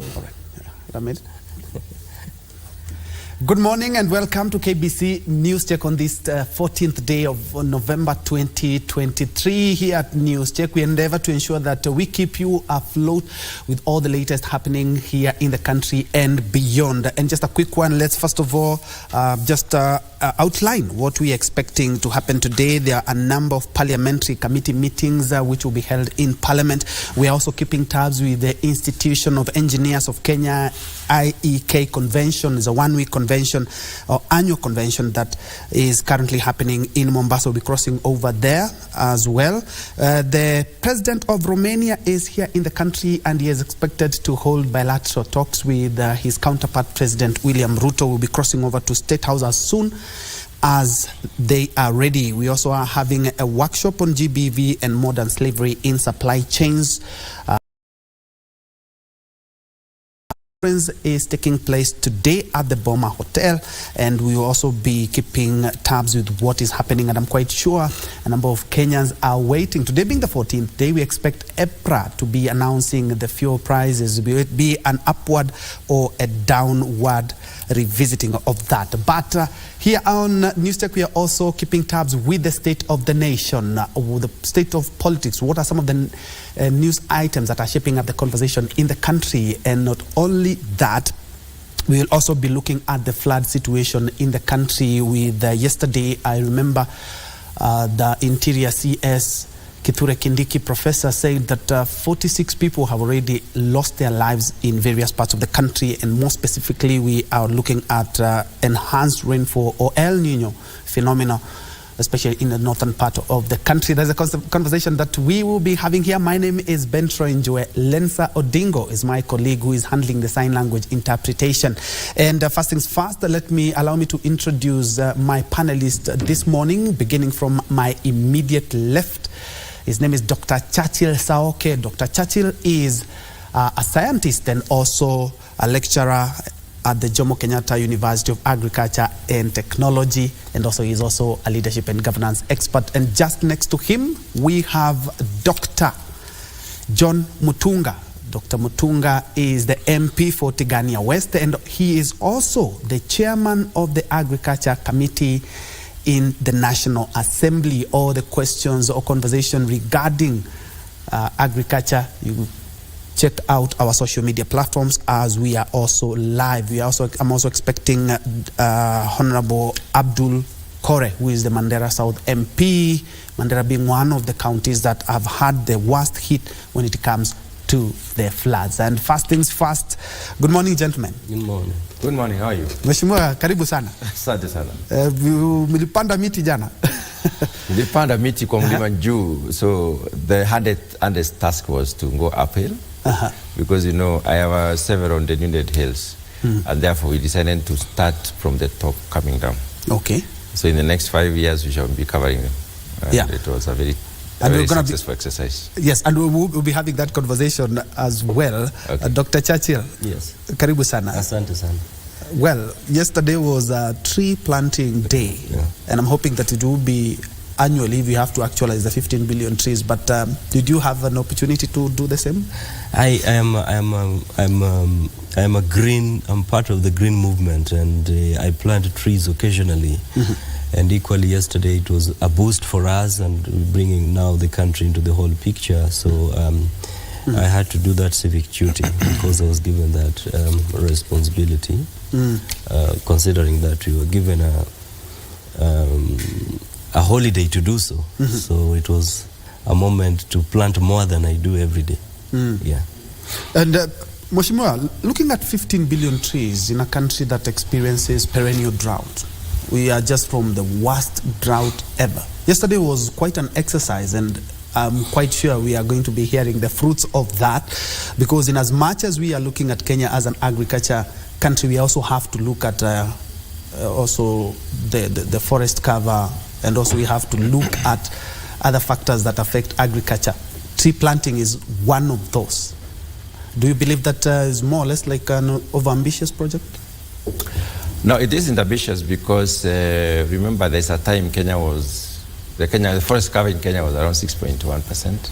All right. Yeah. Good morning and welcome to KBC News Check on this 14th day of November 2023. Here at News Check, we endeavor to ensure that we keep you afloat with all the latest happening here in the country and beyond. And just a quick one, let's first of all outline what we are expecting to happen today. There are a number of parliamentary committee meetings which will be held in Parliament. We are also keeping tabs with the Institution of Engineers of Kenya IEK convention. Is a one-week convention or annual convention that is currently happening in Mombasa. We'll be crossing over there as well. The president of Romania is here in the country and he is expected to hold bilateral talks with his counterpart, President William Ruto. Will be crossing over to State House as soon as they are ready. We also are having a workshop on GBV and modern slavery in supply chains. Is taking place today at the Boma Hotel, and we will also be keeping tabs with what is happening, and I'm quite sure a number of Kenyans are waiting. Today being the 14th day, we expect EPRA to be announcing the fuel prices, will it be an upward or a downward revisiting of that. But here on News Tech, we are also keeping tabs with the state of the nation, with the state of politics. What are some of the news items that are shaping up the conversation in the country? And not only that, we will also be looking at the flood situation in the country. With yesterday, I remember the Interior CS Kithure Kindiki professor said that 46 people have already lost their lives in various parts of the country, and more specifically we are looking at enhanced rainfall or El Nino phenomena, especially in the northern part of the country. There's a conversation that we will be having here. My name is Ben Troy Njoe. Lensa Odingo is my colleague who is handling the sign language interpretation. And first things first, allow me to introduce my panelist this morning, beginning from my immediate left. His name is Dr. Churchill Saoke. Dr. Churchill is a scientist and also a lecturer at the Jomo Kenyatta University of Agriculture and Technology, and also he's also a leadership and governance expert. And just next to him, we have Dr. John Mutunga. Dr. Mutunga is the MP for Tigania West, and he is also the chairman of the Agriculture Committee in the National Assembly. All the questions or conversation regarding agriculture, you check out our social media platforms as we are also live. I'm also expecting Honorable Abdul Kore, who is the Mandera South MP, Mandera being one of the counties that have had the worst hit when it comes to the floods. And first things first, good morning, gentlemen. Good morning. Good morning, how are you? Mheshimiwa, karibu sana. Asante sana. Mlipanda miti jana? Nilipanda miti kwa mlima juu. So the hardest task was to go uphill. Because you know I have several denuded hills, and therefore we decided to start from the top coming down. Okay. So in the next 5 years we shall be covering them. Yeah. It was a very successful exercise. Yes, and we'll be having that conversation as well. Okay. Dr. Churchill. Yes. Karibu sana. Asante sana. Well, yesterday was a tree planting day, and I'm hoping that it will be annually if you have to actualize the 15 billion trees. But did you have an opportunity to do the same? I'm part of the green movement, and I plant trees occasionally. And equally yesterday it was a boost for us, and bringing now the country into the whole picture. So I had to do that civic duty because I was given that responsibility, considering that we were given a holiday to do so. So it was a moment to plant more than I do every day. Yeah. And Mheshimiwa, looking at 15 billion trees in a country that experiences perennial drought, we are just from the worst drought ever. Yesterday was quite an exercise, and I'm quite sure we are going to be hearing the fruits of that, because in as much as we are looking at Kenya as an agriculture country, we also have to look at also the forest cover, and also we have to look at other factors that affect agriculture. Tree planting is one of those. Do you believe that is more or less like an over-ambitious project? No, it isn't ambitious because remember there's a time the forest cover in Kenya was around 6.1%.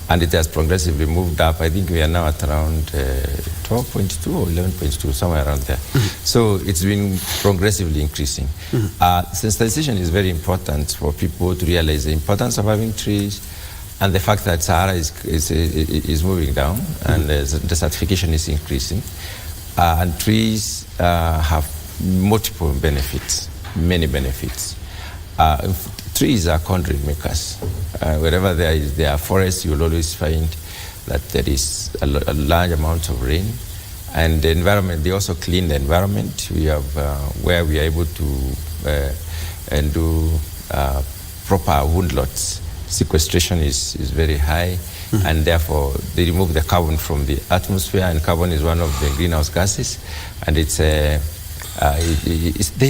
and it has progressively moved up. I think we are now at around 12.2 or 11.2, somewhere around there. So it's been progressively increasing. Sensitization is very important for people to realize the importance of having trees and the fact that Sahara is moving down and the certification is increasing. And trees have multiple benefits, many benefits. Trees are country makers. Wherever there are forests, you'll always find that there is a large amount of rain. And the environment, they also clean the environment. We have where we are able to do proper woodlots. Sequestration is very high, and therefore they remove the carbon from the atmosphere, and carbon is one of the greenhouse gases, and they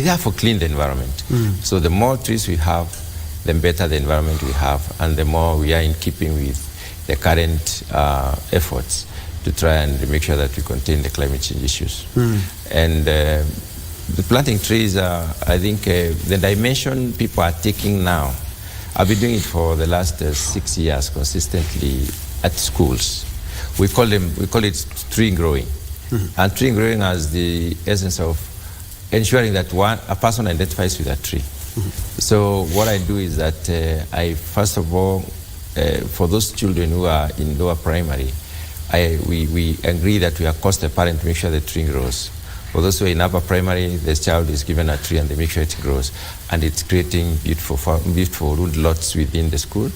therefore clean the environment. So the more trees we have, the better the environment we have, and the more we are in keeping with the current efforts to try and make sure that we contain the climate change issues. And the planting trees, I think the dimension people are taking now, I've been doing it for the last 6 years consistently at schools. We call it tree growing. And tree growing has the essence of ensuring that a person identifies with a tree. So what I do is that I first of all, for those children who are in lower primary, we agree that we accost the parent to make sure the tree grows. For those who are in upper primary, the child is given a tree and they make sure it grows. And it's creating beautiful wood lots within the school.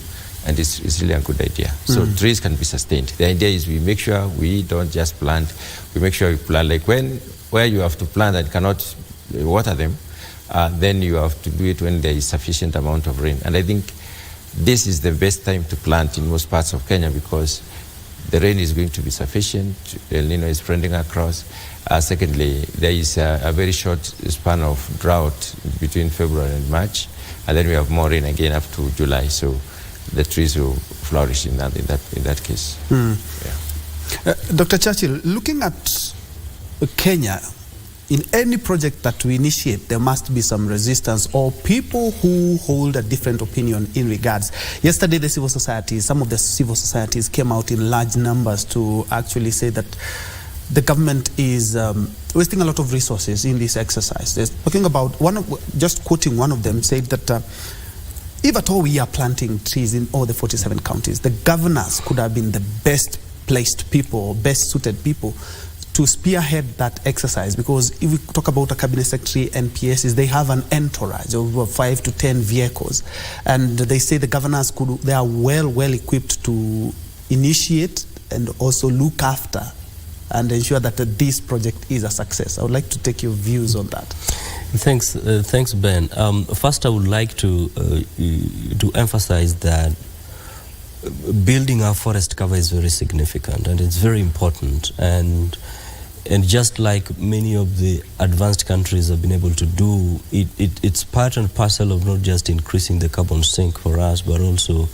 And it's really a good idea. So trees can be sustained. The idea is we make sure we don't just plant, we make sure we plant. Like where you have to plant and cannot water them, then you have to do it when there is sufficient amount of rain. And I think this is the best time to plant in most parts of Kenya because the rain is going to be sufficient. El Nino is spreading across. Secondly, there is a very short span of drought between February and March, and then we have more rain again up to July. So the trees will flourish in that case. Yeah. Dr. Churchill, looking at Kenya, in any project that we initiate, there must be some resistance or people who hold a different opinion in regards. Yesterday, some of the civil societies came out in large numbers to actually say that the government is wasting a lot of resources in this exercise. They're talking about just quoting one of them, said that if at all we are planting trees in all the 47 counties, the governors could have been the best placed people, or best suited people to spearhead that exercise, because if we talk about a cabinet secretary and PSs, they have an entourage of 5 to 10 vehicles, and they say the governors they are well equipped to initiate and also look after and ensure that this project is a success. I would like to take your views on that. Thanks, Ben. First, I would like to emphasize that building our forest cover is very significant and it's very important. And just like many of the advanced countries have been able to do, it's part and parcel of not just increasing the carbon sink for us, but also,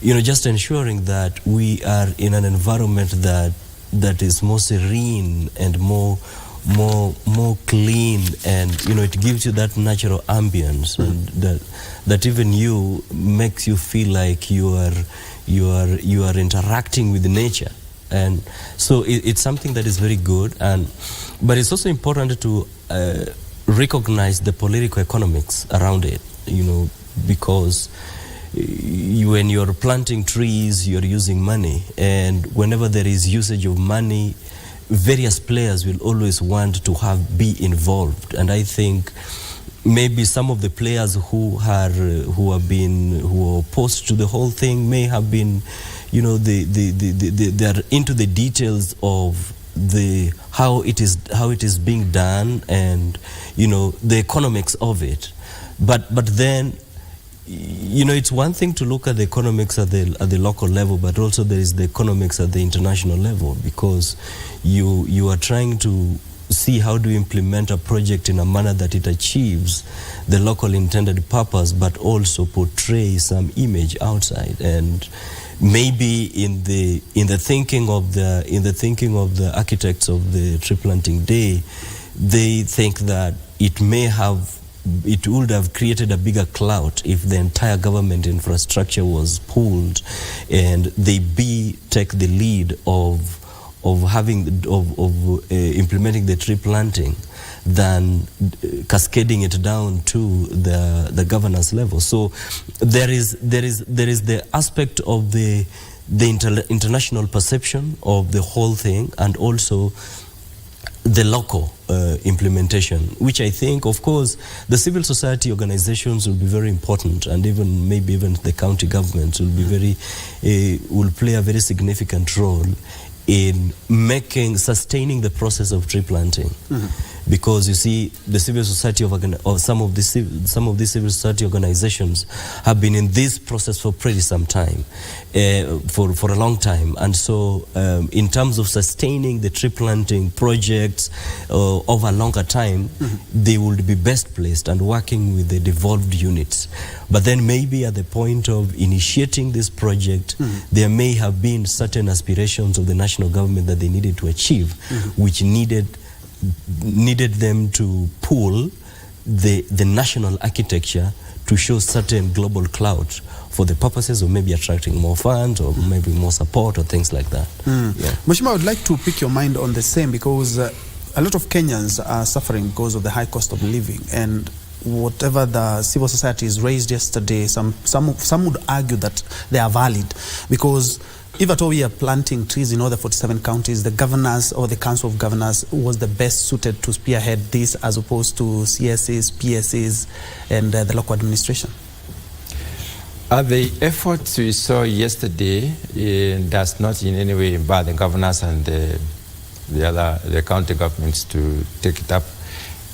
just ensuring that we are in an environment that is more serene and more clean, and it gives you that natural ambience, and that even you makes you feel like you are interacting with nature. And so it's something that is very good, but it's also important to recognize the political economics around it, because when you're planting trees, you're using money, and whenever there is usage of money, various players will always want to be involved. And I think maybe some of the players who are opposed to the whole thing may have been, they are into the details of how it is being done, and the economics of it. But then, it's one thing to look at the economics at the local level, but also there is the economics at the international level, because you are trying to see how do you implement a project in a manner that it achieves the local intended purpose, but also portray some image outside. And maybe in the thinking of the architects of the tree planting day, they think that it may have it would have created a bigger clout if the entire government infrastructure was pulled and they take the lead of implementing the tree planting than cascading it down to the governance level. So there is the aspect of the international perception of the whole thing, and also the local implementation, which I think, of course, the civil society organizations will be very important, and maybe even the county governments will play a very significant role in sustaining the process of tree planting. Because you see, the civil society some of these civil society organizations have been in this process for pretty some time, for a long time, and so in terms of sustaining the tree planting projects over a longer time, they would be best placed and working with the devolved units. But then maybe at the point of initiating this project, there may have been certain aspirations of the national government that they needed to achieve, which needed them to pull the national architecture to show certain global clout for the purposes of maybe attracting more funds or maybe more support or things like that. Mheshimiwa, I would like to pick your mind on the same, because a lot of Kenyans are suffering because of the high cost of living, and whatever the civil society has raised yesterday, some would argue that they are valid, because if at all we are planting trees in all the 47 counties, the governors or the Council of Governors was the best suited to spearhead this, as opposed to CSAs, PSAs, and the local administration. The efforts we saw yesterday does not in any way bar the governors and the county governments to take it up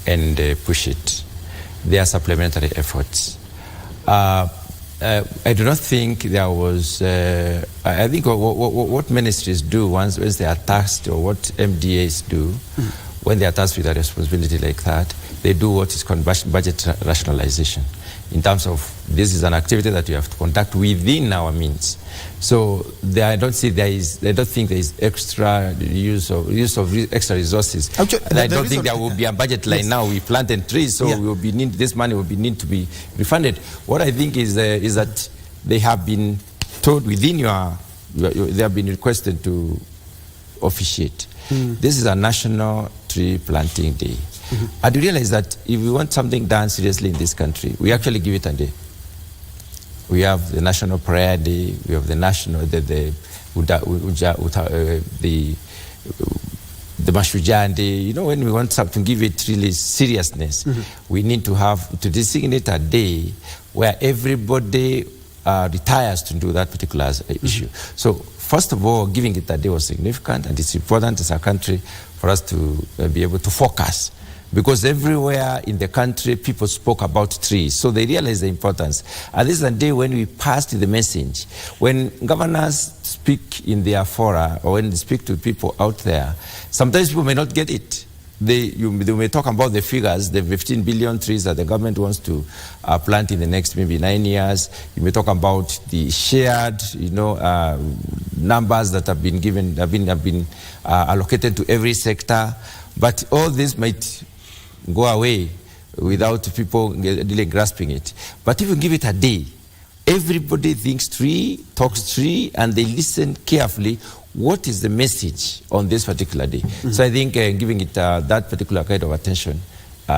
and push it. They are supplementary efforts. I do not think there was, I think what ministries do once they are tasked, or what MDAs do when they are tasked with a responsibility like that, they do what is called budget rationalization, in terms of this is an activity that we have to conduct within our means. So I don't think there is extra use of extra resources. Actually, and I don't think there will be a budget line now. We planted trees, so this money will need to be refunded. What I think is that they have been told within they have been requested to officiate. This is a national tree planting day. And you realize that if we want something done seriously in this country, we actually give it a day. We have the National Prayer Day, we have the National, the Mashinani Day. You know, when we want something to give it really seriousness, we need to designate a day where everybody retires to do that particular issue. So first of all, giving it a day was significant, and it's important as a country for us to be able to focus. Because everywhere in the country, people spoke about trees. So they realized the importance. And this is a day when we passed the message. When governors speak in their fora, or when they speak to people out there, sometimes people may not get it. They may talk about the figures, the 15 billion trees that the government wants to plant in the next maybe 9 years. You may talk about the shared, numbers that have been allocated to every sector. But all this might go away without people really grasping it. But if you give it a day, everybody thinks tree, talks tree, and they listen carefully. What is the message on this particular day? So I think giving it that particular kind of attention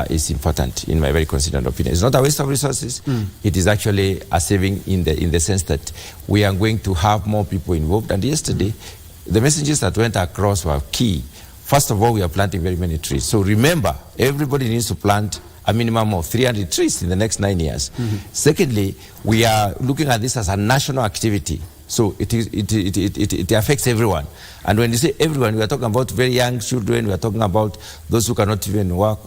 is important, in my very considered opinion. It's not a waste of resources. It is actually a saving in the sense that we are going to have more people involved. And yesterday, the messages that went across were key. First of all, we are planting very many trees. So remember, everybody needs to plant a minimum of 300 trees in the next 9 years. Secondly, we are looking at this as a national activity. So it affects everyone. And when you say everyone, we are talking about very young children, we are talking about those who cannot even work,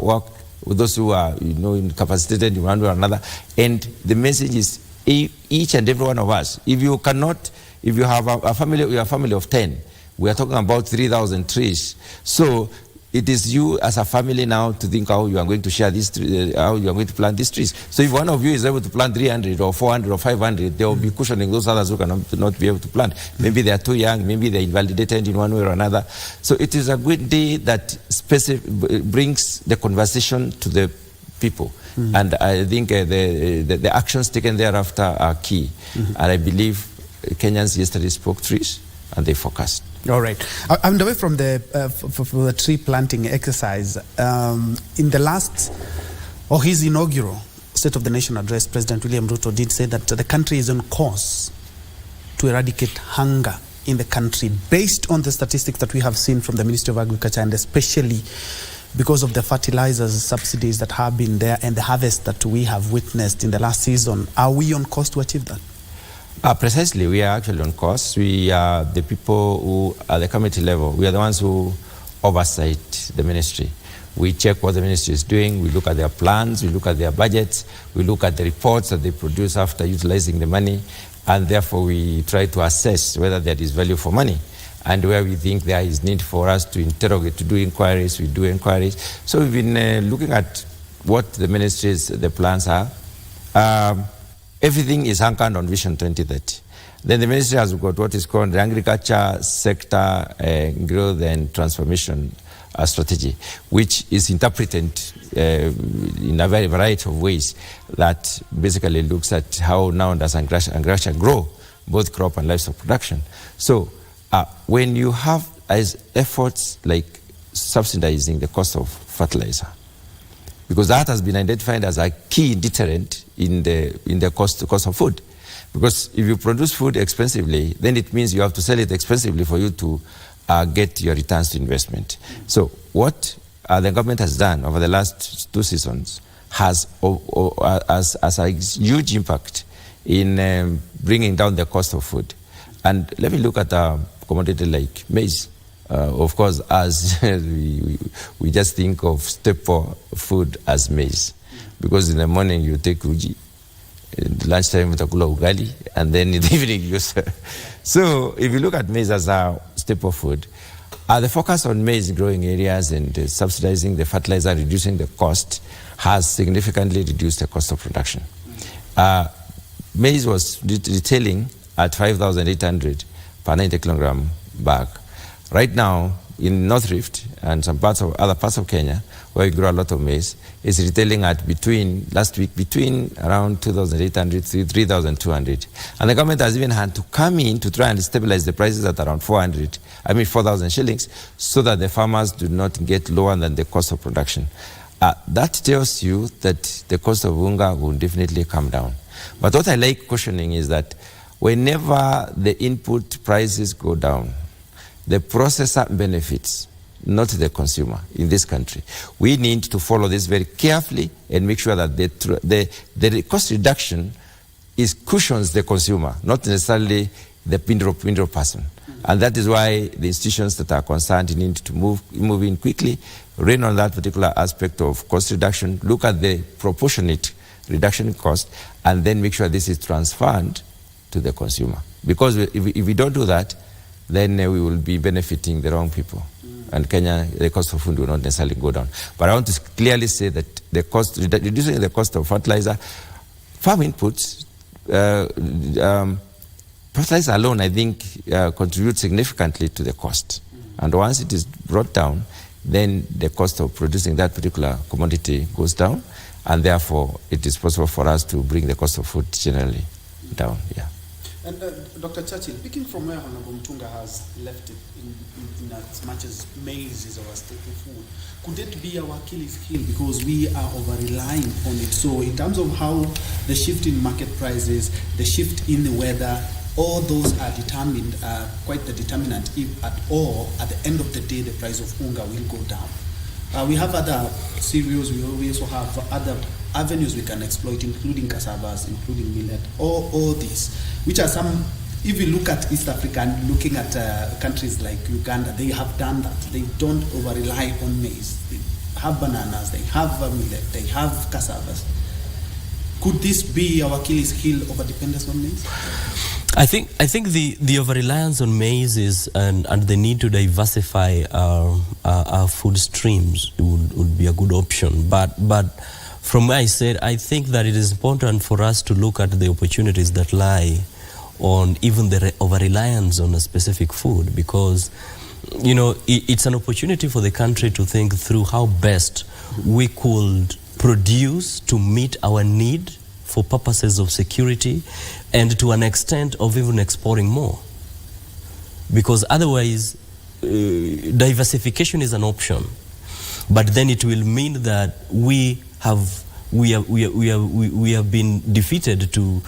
those who are incapacitated in one way or another. And the message is each and every one of us. If you have a family of 10, we are talking about 3,000 trees. So it is you as a family now to think how you are going to share this, how you are going to plant these trees. So if one of you is able to plant 300 or 400 or 500, they will be cushioning those others who cannot not be able to plant. Maybe they are too young, maybe they are invalidated in one way or another. So it is a good day that brings the conversation to the people. And I think the actions taken thereafter are key. And I believe Kenyans yesterday spoke trees and they focused. All right. I'm away from the for the tree planting exercise. In the last, or his inaugural State of the Nation address, President William Ruto did say that the country is on course to eradicate hunger in the country, based on the statistics that we have seen from the Ministry of Agriculture, and especially because of the fertilizers subsidies that have been there and the harvest that we have witnessed in the last season. Are we on course to achieve that? Precisely, we are actually on course. We are the people who, at the committee level, we are the ones who oversight the ministry. We check what the ministry is doing, we look at their plans, we look at their budgets, we look at the reports that they produce after utilizing the money, and therefore we try to assess whether there is value for money. And where we think there is need for us to interrogate, to do inquiries, we do inquiries. So we've been looking at what the ministry's, the plans are. Everything is anchored on Vision 2030. Then the ministry has got what is called the Agriculture Sector Growth and Transformation Strategy, which is interpreted in a very variety of ways that basically looks at how now does agriculture grow, both crop and livestock production. So when you have efforts like subsidizing the cost of fertilizer, because that has been identified as a key deterrent in the cost of food. Because if you produce food expensively, then it means you have to sell it expensively for you to get your returns to investment. So what the government has done over the last 2 seasons has a huge impact in bringing down the cost of food. And let me look at a commodity like maize. Of course, as we just think of staple food as maize. Because in the morning you take uji, lunchtime utakula ugali, and then in the evening you So if you look at maize as a staple food, the focus on maize growing areas and subsidizing the fertilizer, reducing the cost, has significantly reduced the cost of production. Maize was retailing at 5,800 per 90 kilogram bag. Right now, in North Rift and some other parts of Kenya, where we grow a lot of maize, is retailing at last week, between around 2,800 to 3,200. And the government has even had to come in to try and stabilize the prices at around 4,000 shillings, so that the farmers do not get lower than the cost of production. That tells you that the cost of unga will definitely come down. But what I like cautioning is that whenever the input prices go down, the processor benefits, not the consumer in this country. We need to follow this very carefully and make sure that the cost reduction cushions the consumer, not necessarily the pinro person. And that is why the institutions that are concerned need to move in quickly, rein on that particular aspect of cost reduction, look at the proportionate reduction in cost, and then make sure this is transferred to the consumer. Because if we don't do that, then we will be benefiting the wrong people. And Kenya, the cost of food will not necessarily go down. But I want to clearly say that reducing the cost of fertilizer, farm inputs, fertilizer alone, I think, contributes significantly to the cost. And once it is brought down, then the cost of producing that particular commodity goes down, and therefore it is possible for us to bring the cost of food generally down. Yeah. And Dr. Churchill, picking from where Honorable Mtunga has left it, in as much as maize is our staple food, could it be our Achilles heel because we are over-relying on it? So in terms of how the shift in market prices, the shift in the weather, all those are determined, quite the determinant, if at all, at the end of the day, the price of unga will go down. We have other cereals, we also have other avenues we can exploit, including cassavas, including millet, all these, which are some, if you look at East Africa and looking at countries like Uganda, they have done that. They don't over-rely on maize. They have bananas, they have millet, they have cassavas. Could this be our Achilles heel over dependence on maize? I think the over-reliance on maize is and the need to diversify our food streams would be a good option. But from where I said, I think that it is important for us to look at the opportunities that lie on even the over-reliance on a specific food, because it's an opportunity for the country to think through how best we could produce to meet our need for purposes of security and to an extent of even exporting more. Because otherwise, diversification is an option, but then it will mean that we have been defeated to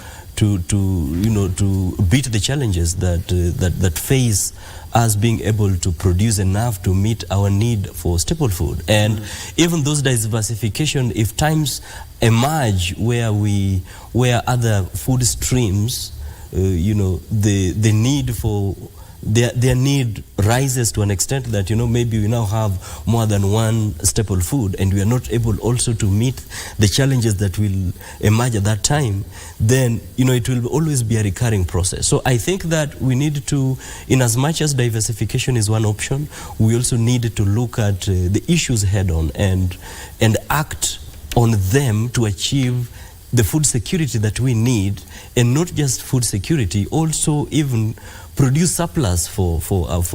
beat the challenges that face us being able to produce enough to meet our need for staple food. And even those diversification, if times emerge where other food streams, the need for their need rises to an extent that, maybe we now have more than one staple food and we are not able also to meet the challenges that will emerge at that time, then, it will always be a recurring process. So I think that we need to, in as much as diversification is one option, we also need to look at the issues head on and act on them to achieve the food security that we need, and not just food security, also even produce surplus for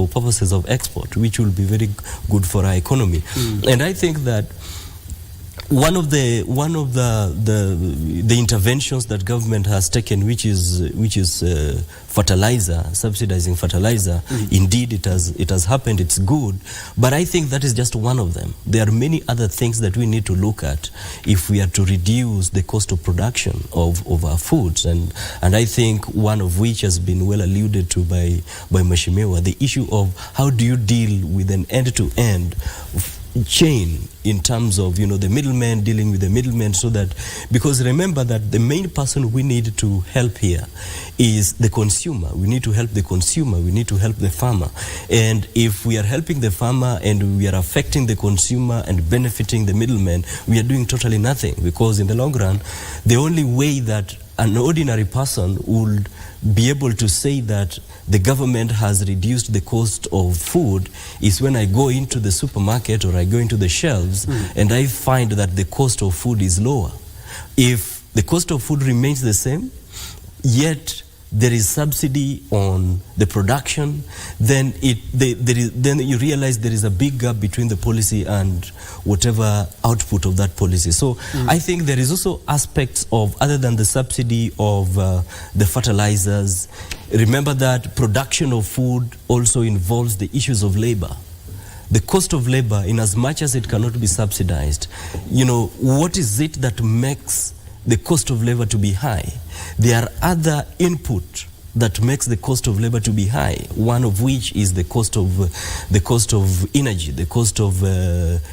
purposes of export, which will be very good for our economy. And I think that one of the interventions that government has taken, which is fertilizer, subsidizing fertilizer, indeed it has happened, it's good, but I think that is just one of them. There are many other things that we need to look at if we are to reduce the cost of production of our foods, and I think one of which has been well alluded to by Mheshimiwa, the issue of how do you deal with an end-to-end chain in terms of the middleman dealing with the middleman, so that, because remember that the main person we need to help here is the consumer. We need to help the consumer, we need to help the farmer, and if we are helping the farmer and we are affecting the consumer and benefiting the middleman, we are doing totally nothing, because in the long run the only way that an ordinary person would be able to say that the government has reduced the cost of food is when I go into the supermarket or I go into the shelves and I find that the cost of food is lower. If the cost of food remains the same, yet there is subsidy on the production, then then you realize there is a big gap between the policy and whatever output of that policy. So I think there is also aspects of, other than the subsidy of the fertilizers, remember that production of food also involves the issues of labor. The cost of labor, in as much as it cannot be subsidized, what is it that makes the cost of labor to be high? There are other input that makes the cost of labor to be high, one of which is the cost of energy, the cost of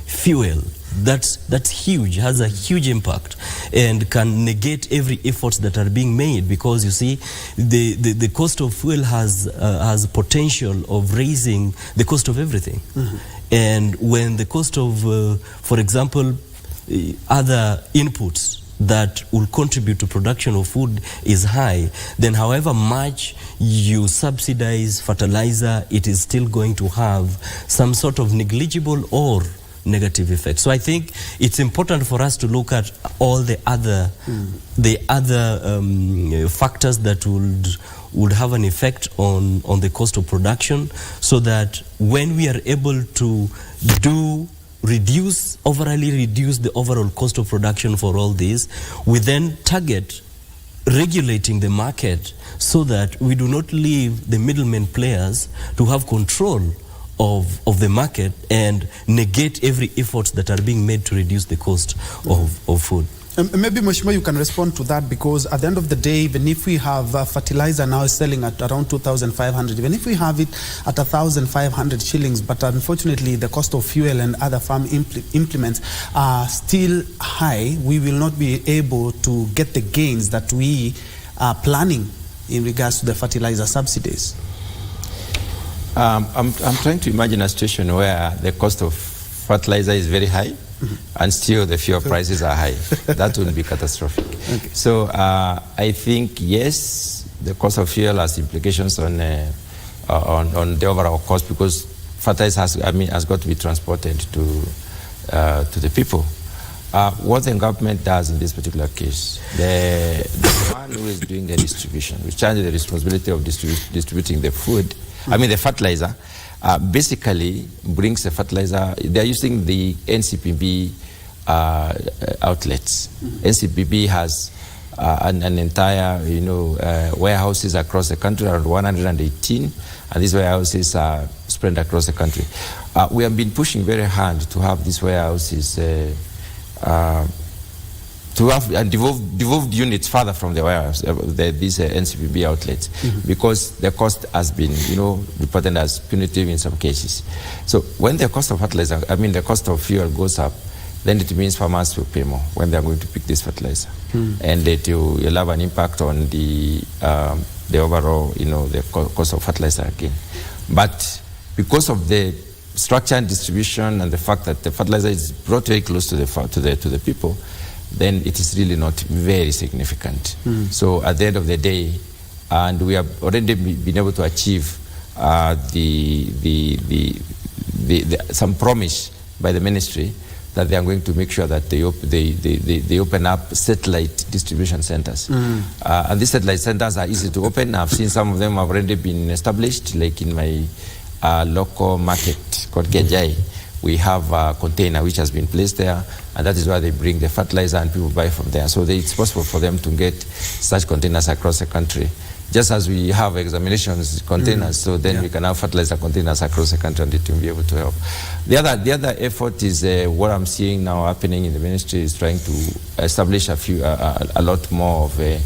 fuel. That's huge, has a huge impact, and can negate every efforts that are being made, because you see the cost of fuel has potential of raising the cost of everything. And when the cost of for example other inputs that will contribute to production of food is high, then however much you subsidize fertilizer, it is still going to have some sort of negligible or negative effect. So I think it's important for us to look at all the other factors that would have an effect on the cost of production, so that when we are able to overly reduce the overall cost of production for all these, we then target regulating the market so that we do not leave the middlemen players to have control of the market and negate every efforts that are being made to reduce the cost of food. Maybe, Mheshimiwa, you can respond to that, because at the end of the day, even if we have fertilizer now selling at around 2,500, even if we have it at 1,500 shillings, but unfortunately the cost of fuel and other farm implements are still high, we will not be able to get the gains that we are planning in regards to the fertilizer subsidies. I'm trying to imagine a situation where the cost of fertilizer is very high, and still the fuel prices are high. That would be catastrophic. Okay. So I think, yes, the cost of fuel has implications on the overall cost, because fertilizer has got to be transported to the people. What the government does in this particular case, the one who is doing the distribution, which has the responsibility of distributing the food, the fertilizer, basically brings the fertilizer. They're using the NCPB outlets. NCPB has an entire, warehouses across the country, around 118, and these warehouses are spread across the country. We have been pushing very hard to have these warehouses, to have devolved units further from the warehouse, these NCPB outlets, because the cost has been, reported as punitive in some cases. So when the cost of fertilizer, the cost of fuel goes up, then it means farmers will pay more when they are going to pick this fertilizer, and it will have an impact on the overall, the cost of fertilizer again. But because of the structure and distribution and the fact that the fertilizer is brought very close to the people, then it is really not very significant. So at the end of the day, and we have already been able to achieve some promise by the ministry that they are going to make sure that they open up satellite distribution centers. And these satellite centers are easy to open. I've seen some of them have already been established, like in my local market called Gejai. We have a container which has been placed there, and that is why they bring the fertilizer and people buy from there. So it's possible for them to get such containers across the country. Just as we have examinations containers, so then we can have fertilizer containers across the country, and it will be able to help. The other effort is what I'm seeing now happening in the ministry is trying to establish a lot more of a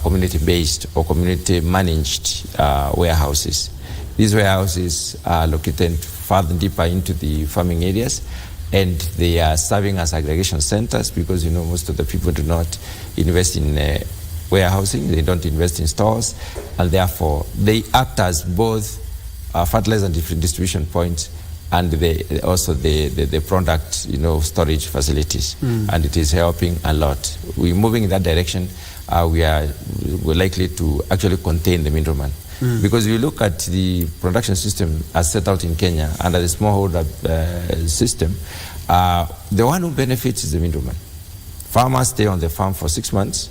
community-based or community-managed warehouses. These warehouses are located further deeper into the farming areas, and they are serving as aggregation centers because most of the people do not invest in warehousing, they don't invest in stores, and therefore they act as both fertilizer and distribution points, and also the product storage facilities, and it is helping a lot. We're moving in that direction. We're likely to actually contain the middleman. Because if you look at the production system as set out in Kenya under the smallholder system, the one who benefits is the middleman. Farmers stay on the farm for 6 months,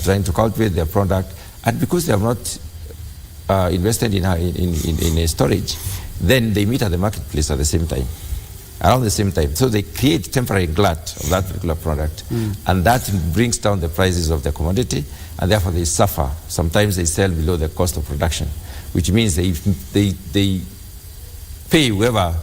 trying to cultivate their product, and because they have not invested in a storage, then they meet at the marketplace at the same time, around the same time. So they create temporary glut of that particular product, and that brings down the prices of the commodity, and therefore they suffer. Sometimes they sell below the cost of production, which means they pay whoever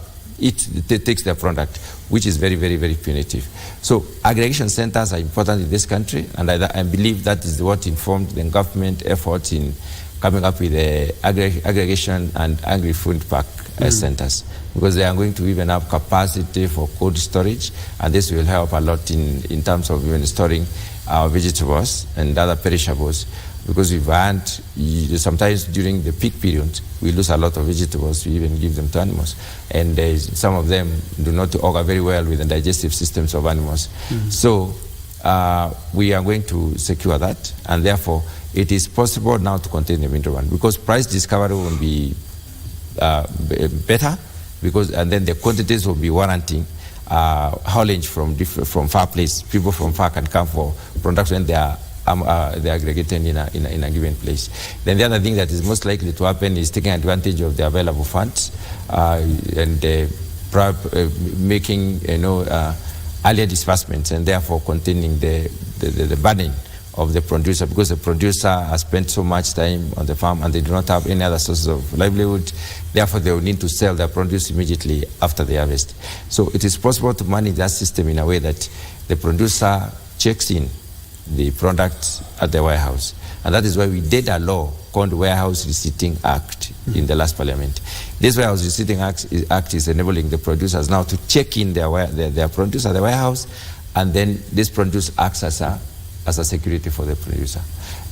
takes their product, which is very, very, very punitive. So aggregation centers are important in this country, and I believe that is what informed the government efforts in coming up with the aggregation and agri-food park centers, because they are going to even have capacity for cold storage, and this will help a lot in terms of even storing our vegetables and other perishables, because we've had, sometimes during the peak period, we lose a lot of vegetables, we even give them to animals, and some of them do not augur very well with the digestive systems of animals. So we are going to secure that, and therefore it is possible now to contain the middleman, because price discovery will be better, and then the quantities will be warranting haulage from far place. People from far can come for production when they are aggregated in a given place. Then the other thing that is most likely to happen is taking advantage of the available funds and making earlier disbursements, and therefore containing the burden of the producer, because the producer has spent so much time on the farm and they do not have any other sources of livelihood. Therefore, they will need to sell their produce immediately after the harvest. So it is possible to manage that system in a way that the producer checks in the product at the warehouse. And that is why we did a law called Warehouse Receipting Act in the last parliament. This Warehouse Receipting Act is enabling the producers now to check in their produce at the warehouse, and then this produce acts as a security for the producer.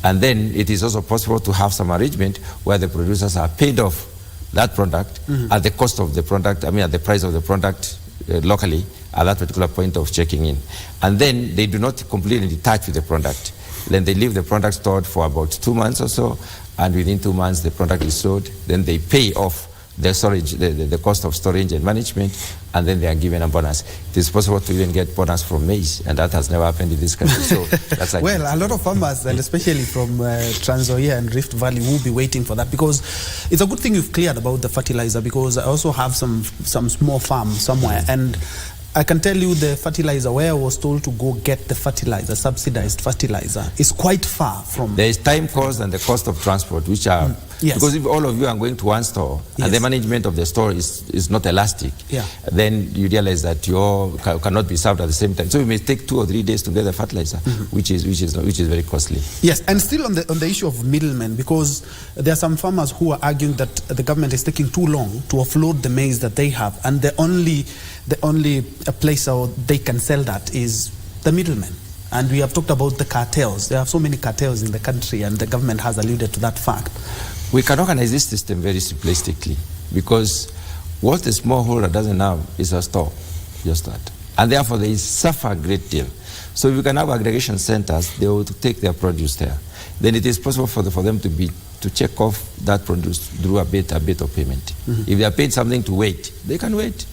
And then it is also possible to have some arrangement where the producers are paid off that product at the cost of the product, at the price of the product locally at that particular point of checking in. And then they do not completely detach with the product. Then they leave the product stored for about 2 months or so, and within 2 months the product is sold. Then they pay off the storage, the cost of storage and management, and then they are given a bonus. It is possible to even get bonus from maize, and that has never happened in this country. So that's well, a lot of farmers, and especially from Trans Nzoia and Rift Valley, will be waiting for that, because it's a good thing you've cleared about the fertilizer, because I also have some small farm somewhere, and I can tell you the fertilizer, where I was told to go get the fertilizer, subsidized fertilizer, is quite far from... There is time cost and the cost of transport, which are... Yes. Because if all of you are going to one store, Yes. and the management of the store is not elastic, Yeah. then you realize that you cannot be served at the same time. So it may take 2 or 3 days to get the fertilizer, which is very costly. Yes, and still on the issue of middlemen, because there are some farmers who are arguing that the government is taking too long to offload the maize that they have, and the only place how they can sell that is the middlemen. And we have talked about the cartels. There are so many cartels in the country, and the government has alluded to that fact. We can organize this system very simplistically, because what the smallholder doesn't have is a store, just that. And therefore they suffer a great deal. So if you can have aggregation centers, they will take their produce there. Then it is possible for them to check off that produce through a bit of payment. If they are paid something to wait, they can wait,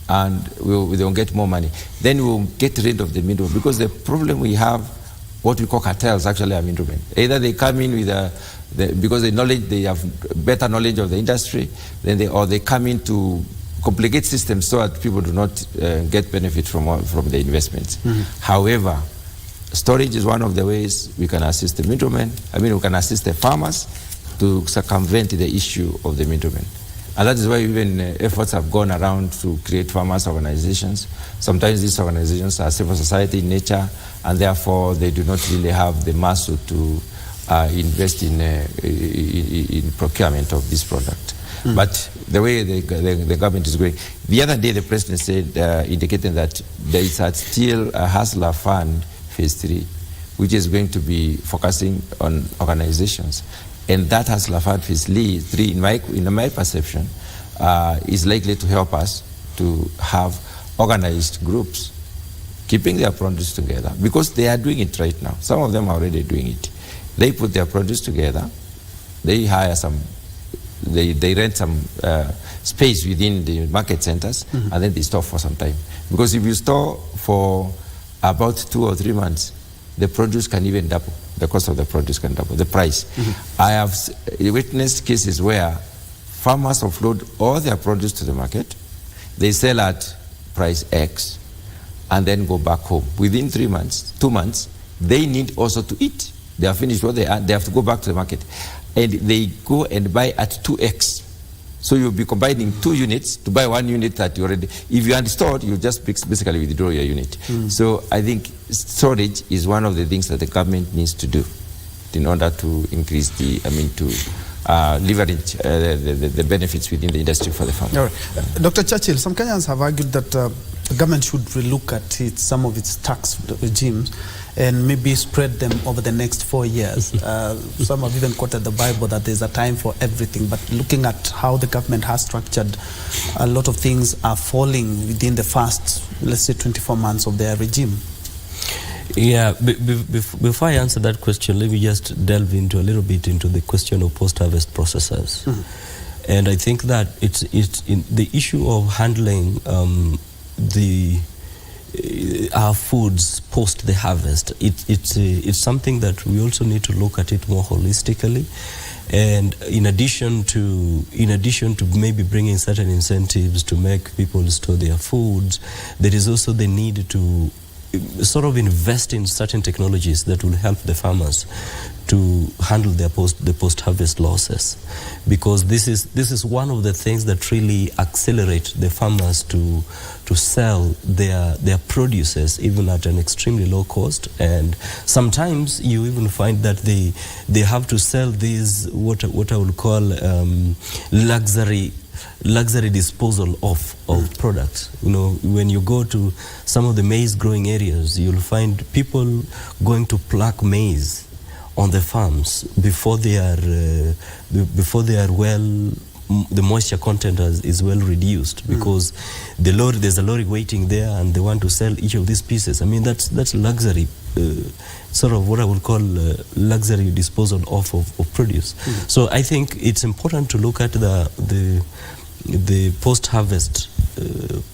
and they'll get more money. Then we'll get rid of the middle, because the problem we have, what we call cartels, actually are middlemen. Either they come in with because they have better knowledge of the industry, or they come in to complicate systems so that people do not get benefit from the investments. However, storage is one of the ways we can assist the middlemen. We can assist the farmers to circumvent the issue of the middlemen. And that is why even efforts have gone around to create farmers' organizations. Sometimes these organizations are civil society in nature, and therefore they do not really have the muscle to invest in procurement of this product. But the way the government is going, the other day the president said, indicating that there is still a hustler fund phase 3, which is going to be focusing on organizations. And that hustler fund phase 3, in my perception, is likely to help us to have organized groups keeping their produce together, because they are doing it right now. Some of them are already doing it. They put their produce together, they hire they rent some space within the market centers, and then they store for some time. Because if you store for about 2 or 3 months, the produce can even double. The cost of the produce can double, the price. I have witnessed cases where farmers offload all their produce to the market, they sell at price X, and then go back home. Within 3 months, 2 months, they need also to eat. They are finished what they are, they have to go back to the market. And they go and buy at 2x. So you'll be combining 2 units to buy 1 unit that you already, if you had stored, you just basically withdraw your unit. So I think storage is one of the things that the government needs to do in order to increase leverage the benefits within the industry for the farmer. All right. Dr. Churchill, some Kenyans have argued that the government should relook at some of its tax regimes and maybe spread them over the next 4 years. Some have even quoted the Bible that there's a time for everything, but looking at how the government has structured, a lot of things are falling within the first, let's say, 24 months of their regime. Yeah, before I answer that question, let me just delve into a little bit into the question of post-harvest processors. And I think that it's in the issue of handling our foods post the harvest. It's something that we also need to look at it more holistically. And in addition to maybe bringing certain incentives to make people store their foods, there is also the need to sort of invest in certain technologies that will help the farmers to handle the post-harvest losses, because this is one of the things that really accelerate the farmers to sell their produces even at an extremely low cost. And sometimes you even find that they have to sell these what I would call luxury disposal of products. When you go to some of the maize growing areas, you'll find people going to pluck maize on the farms before they are the moisture content is well reduced, because there's a lorry waiting there and they want to sell each of these pieces. I mean, that's luxury, sort of what I would call luxury disposal of produce. So I think it's important to look at the post-harvest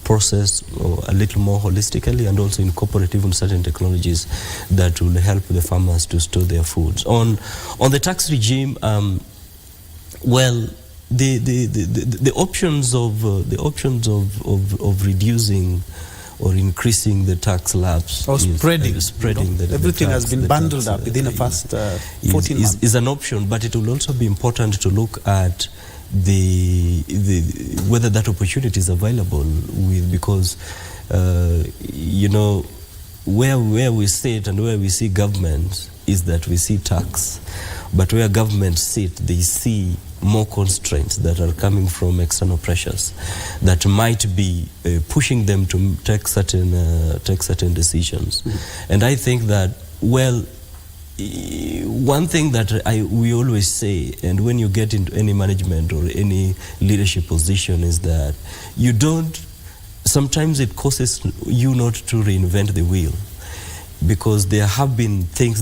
process a little more holistically, and also incorporate even certain technologies that will help the farmers to store their foods. On the tax regime, well, the options of reducing or increasing the tax slabs. Or spreading. Everything has been bundled up within the first 14 months. Is an option, but it will also be important to look at whether that opportunity is available because where we sit and where we see government is that we see tax, but where governments sit, they see more constraints that are coming from external pressures that might be pushing them to take certain decisions. And I think that, well, one thing that we always say, and when you get into any management or any leadership position, is that sometimes it causes you not to reinvent the wheel, because there have been things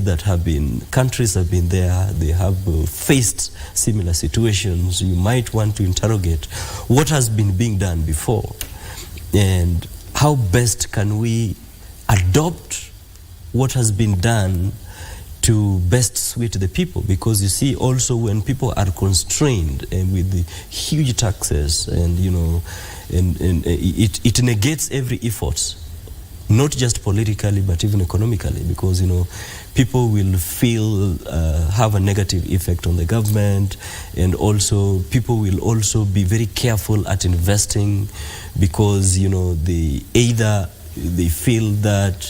countries have been there, they have faced similar situations. You might want to interrogate what has been being done before, and how best can we adopt what has been done to best suit the people. Because you see, also when people are constrained and with the huge taxes, and it negates every effort, not just politically but even economically, because people will have a negative effect on the government, and also people will also be very careful at investing, because they feel that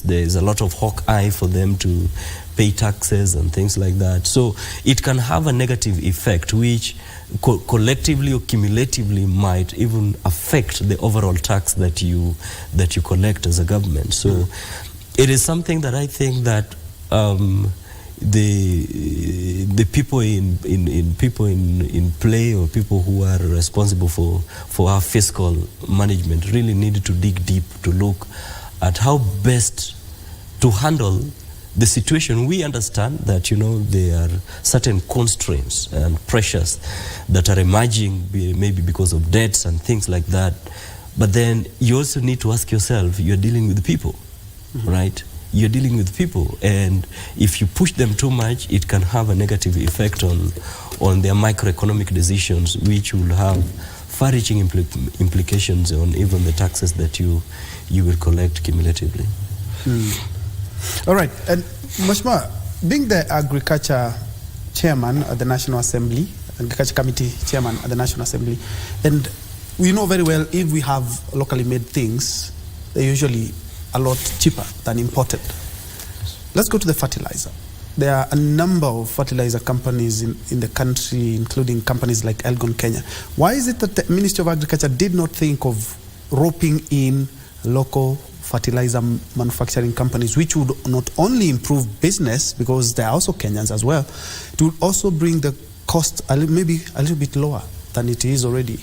there is a lot of hawk eye for them to pay taxes and things like that. So it can have a negative effect, which collectively or cumulatively might even affect the overall tax that you collect as a government. So it is something that I think that the people in play, or people who are responsible for our fiscal management, really need to dig deep to look at how best to handle the situation. We understand that there are certain constraints and pressures that are emerging, maybe because of debts and things like that. But then you also need to ask yourself, you're dealing with people, right? You're dealing with people, and if you push them too much, it can have a negative effect on their microeconomic decisions, which will have far-reaching implications on even the taxes that you will collect cumulatively. All right, and Mheshimiwa, being the Agriculture Chairman at the National Assembly, Agriculture Committee Chairman at the National Assembly, and we know very well, if we have locally made things, they're usually a lot cheaper than imported. Let's go to the fertilizer. There are a number of fertilizer companies in the country, including companies like Elgon Kenya. Why is it that the Ministry of Agriculture did not think of roping in local fertilizer manufacturing companies, which would not only improve business, because they are also Kenyans as well, it would also bring the cost maybe a little bit lower than it is already?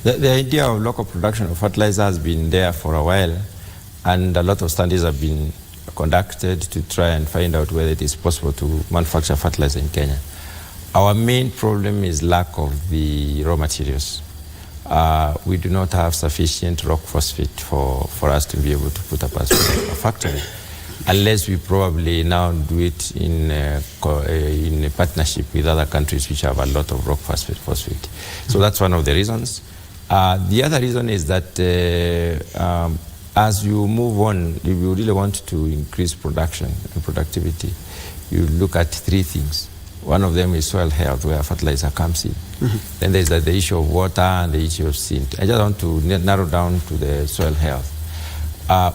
The idea of local production of fertilizer has been there for a while, and a lot of studies have been conducted to try and find out whether it is possible to manufacture fertilizer in Kenya. Our main problem is lack of the raw materials. We do not have sufficient rock phosphate for us to be able to put up a factory, unless we probably now do it in a partnership with other countries which have a lot of rock phosphate. So that's one of the reasons. The other reason is that as you move on, if you really want to increase production and productivity, you look at three things. One of them is soil health, where fertilizer comes in. Then there's the issue of water and the issue of scent. I just want to narrow down to the soil health.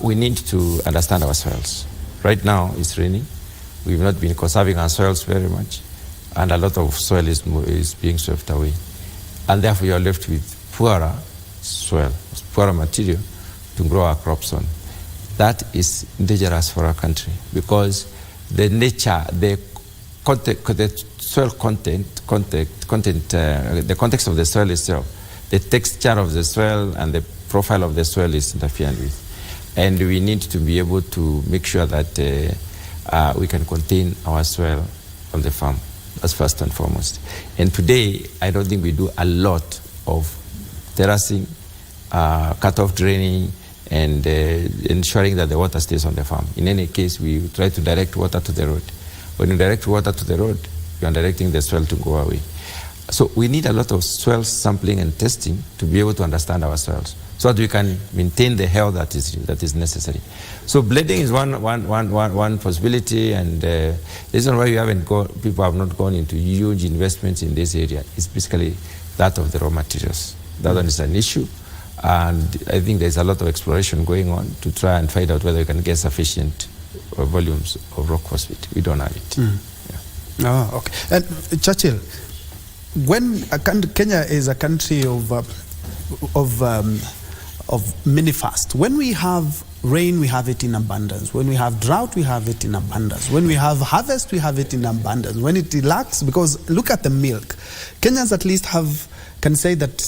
We need to understand our soils. Right now, it's raining. We've not been conserving our soils very much, and a lot of soil is being swept away. And therefore, you are left with poorer soil, poorer material to grow our crops on. That is dangerous for our country, because the nature, the soil the context of the soil itself, the texture of the soil and the profile of the soil is interfered with. And we need to be able to make sure that we can contain our soil on the farm. That's first and foremost. And today, I don't think we do a lot of terracing, cut-off draining, and ensuring that the water stays on the farm. In any case, we try to direct water to the road. When you direct water to the road, you are directing the soil to go away. So we need a lot of soil sampling and testing to be able to understand our soils. so that we can maintain the health that is necessary. So blending is one possibility, and the reason why people have not gone into huge investments in this area is basically that of the raw materials. That one is an issue, and I think there's a lot of exploration going on to try and find out whether we can get sufficient volumes of rock phosphate. We don't have it. Oh, okay. And Churchill, when Kenya is a country of many fasts. When we have rain, we have it in abundance. When we have drought, we have it in abundance. When we have harvest, we have it in abundance. When it lacks, because look at the milk. Kenyans at least can say that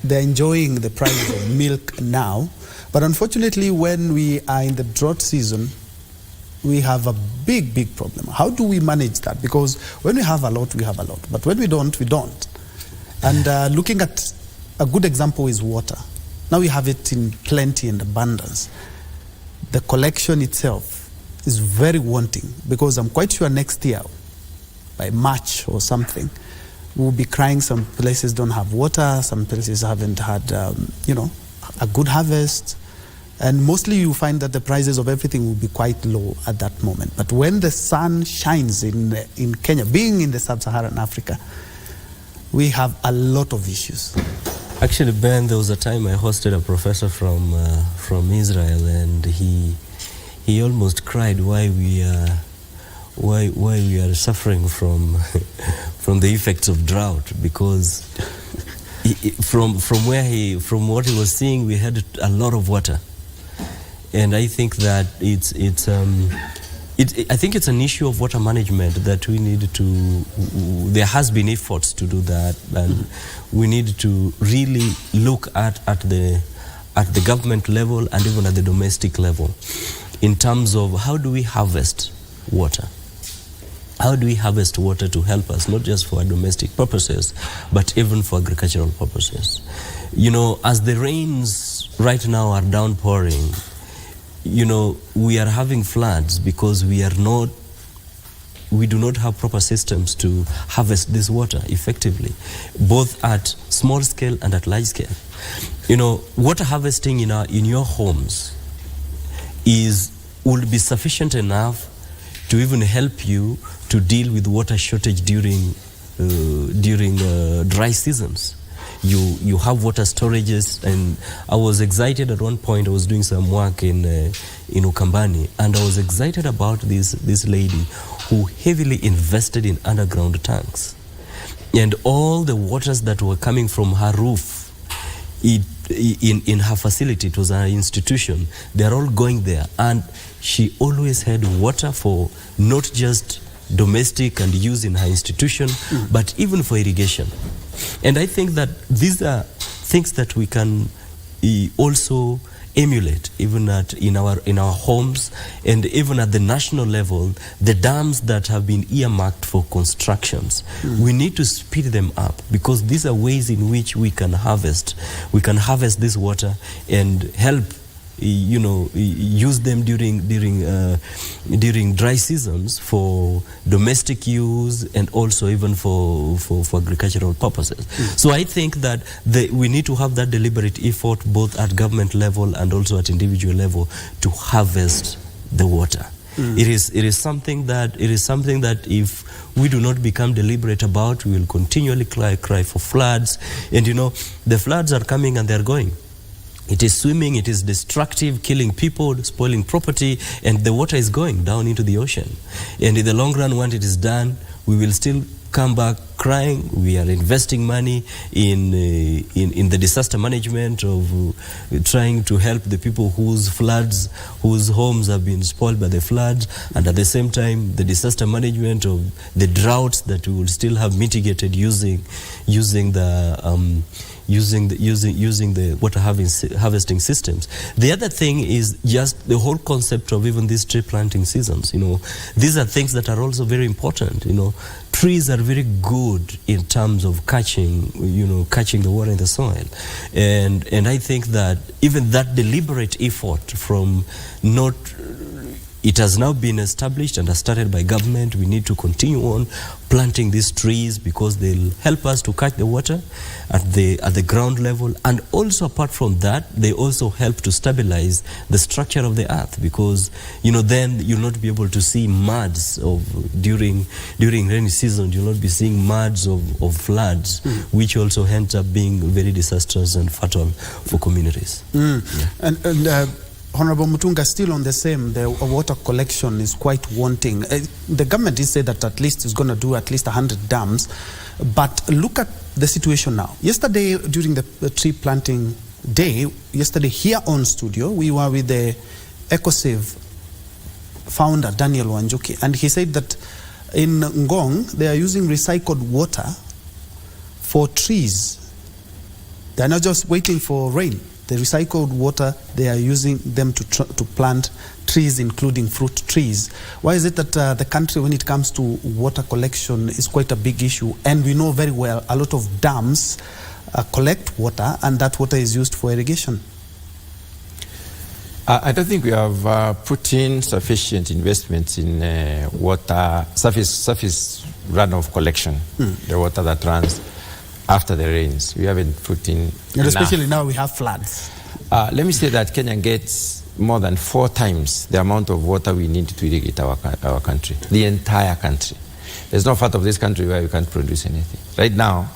they're enjoying the price of milk now. But unfortunately, when we are in the drought season, we have a big problem. How do we manage that? Because when we have a lot, we have a lot. But when we don't, we don't. And looking at a good example is water. Now we have it in plenty and abundance. The collection itself is very wanting, because I'm quite sure next year, by March or something, we'll be crying some places don't have water, some places haven't had, a good harvest. And mostly you find that the prices of everything will be quite low at that moment. But when the sun shines in Kenya, being in the sub-Saharan Africa, we have a lot of issues. Actually, Ben, there was a time I hosted a professor from Israel, and he almost cried why we are suffering from from the effects of drought, because from what he was seeing, we had a lot of water. And I think that I think it's an issue of water management that we need to. There has been efforts to do that, and we need to really look at the government level and even at the domestic level, in terms of how do we harvest water. How do we harvest water to help us, not just for our domestic purposes, but even for agricultural purposes? As the rains right now are downpouring, we are having floods because we do not have proper systems to harvest this water effectively, both at small scale and at large scale. Water harvesting in your homes will be sufficient enough to even help you to deal with water shortage during dry seasons. You have water storages, and I was excited at one point. I was doing some work in Ukambani, and I was excited about this lady who heavily invested in underground tanks, and all the waters that were coming from her roof in her facility, it was her institution, they're all going there, and she always had water for not just domestic and use in her institution, but even for irrigation. And I think that these are things that we can also emulate, even in our homes, and even at the national level. The dams that have been earmarked for constructions, we need to speed them up, because these are ways in which we can harvest this water and help use them during dry seasons for domestic use, and also even for agricultural purposes. So I think that we need to have that deliberate effort, both at government level and also at individual level, to harvest the water. It is something that if we do not become deliberate about, we will continually cry for floods. And the floods are coming and they're going. It is swimming, it is destructive, killing people, spoiling property, and the water is going down into the ocean. And in the long run, when it is done, we will still come back crying. We are investing money in the disaster management of trying to help the people whose homes have been spoiled by the floods, and at the same time the disaster management of the droughts that we will still have mitigated using the water harvesting systems. The other thing is just the whole concept of even these tree planting seasons. These are things that are also very important. Trees are very good in terms of catching the water in the soil, and I think that even that deliberate effort from not it has now been established and started by government. We need to continue on planting these trees because they'll help us to catch the water at the ground level, and also apart from that, they also help to stabilize the structure of the earth, because then you'll not be able to see muds of during rainy season. You'll not be seeing muds of floods, which also ends up being very disastrous and fatal for communities. And Honorable Mutunga, still on the same, the water collection is quite wanting. The government did say that at least it's going to do at least 100 dams, but look at the situation now. Yesterday, during the tree planting day, here on studio, we were with the EcoSave founder, Daniel Wanjuki, and he said that in Ngong, they are using recycled water for trees. They're not just waiting for rain. The recycled water, they are using them to plant trees, including fruit trees. Why is it that the country, when it comes to water collection, is quite a big issue? And we know very well a lot of dams collect water, and that water is used for irrigation. I don't think we have put in sufficient investments in water, surface runoff collection, the water that runs after the rains. We haven't put in and especially now we have floods. Let me say that Kenya gets more than 4 times the amount of water we need to irrigate our country, the entire country. There's no part of this country where we can't produce anything. Right now,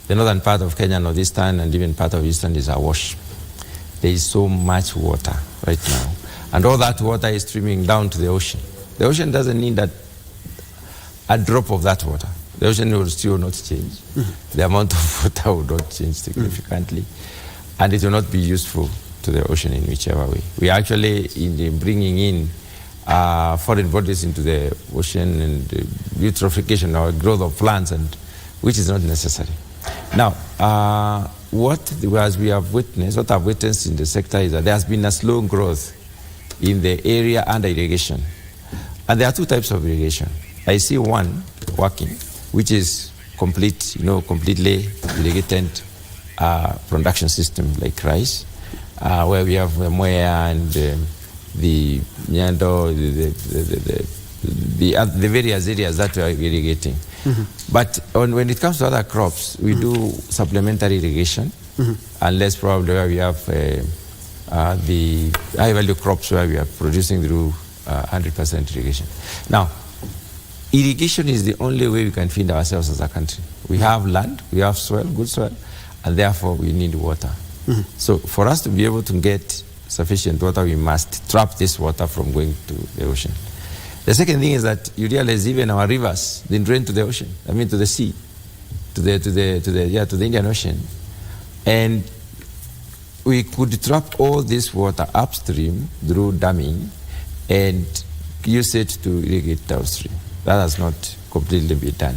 the northern part of Kenya, northeastern, and even part of eastern is awash. There is so much water right now. And all that water is streaming down to the ocean. The ocean doesn't need a drop of that water. The ocean will still not change. The amount of water will not change significantly. And it will not be useful to the ocean in whichever way. We are actually bringing in foreign bodies into the ocean and eutrophication or growth of plants, and which is not necessary. Now, what I've witnessed in the sector is that there has been a slow growth in the area under irrigation. And there are 2 types of irrigation. I see one working, which is completely irrigated production system like rice, where we have the Mwea and the Nyando, the various areas that we are irrigating. But when it comes to other crops, we do supplementary irrigation, unless probably where we have the high-value crops where we are producing through 100% irrigation. Now, irrigation is the only way we can feed ourselves as a country. We have land, we have soil, good soil, and therefore we need water. So for us to be able to get sufficient water, we must trap this water from going to the ocean. The second thing is that you realize even our rivers, they drain to the ocean, to the sea, to the Indian Ocean. And we could trap all this water upstream through damming and use it to irrigate downstream. That has not completely been done.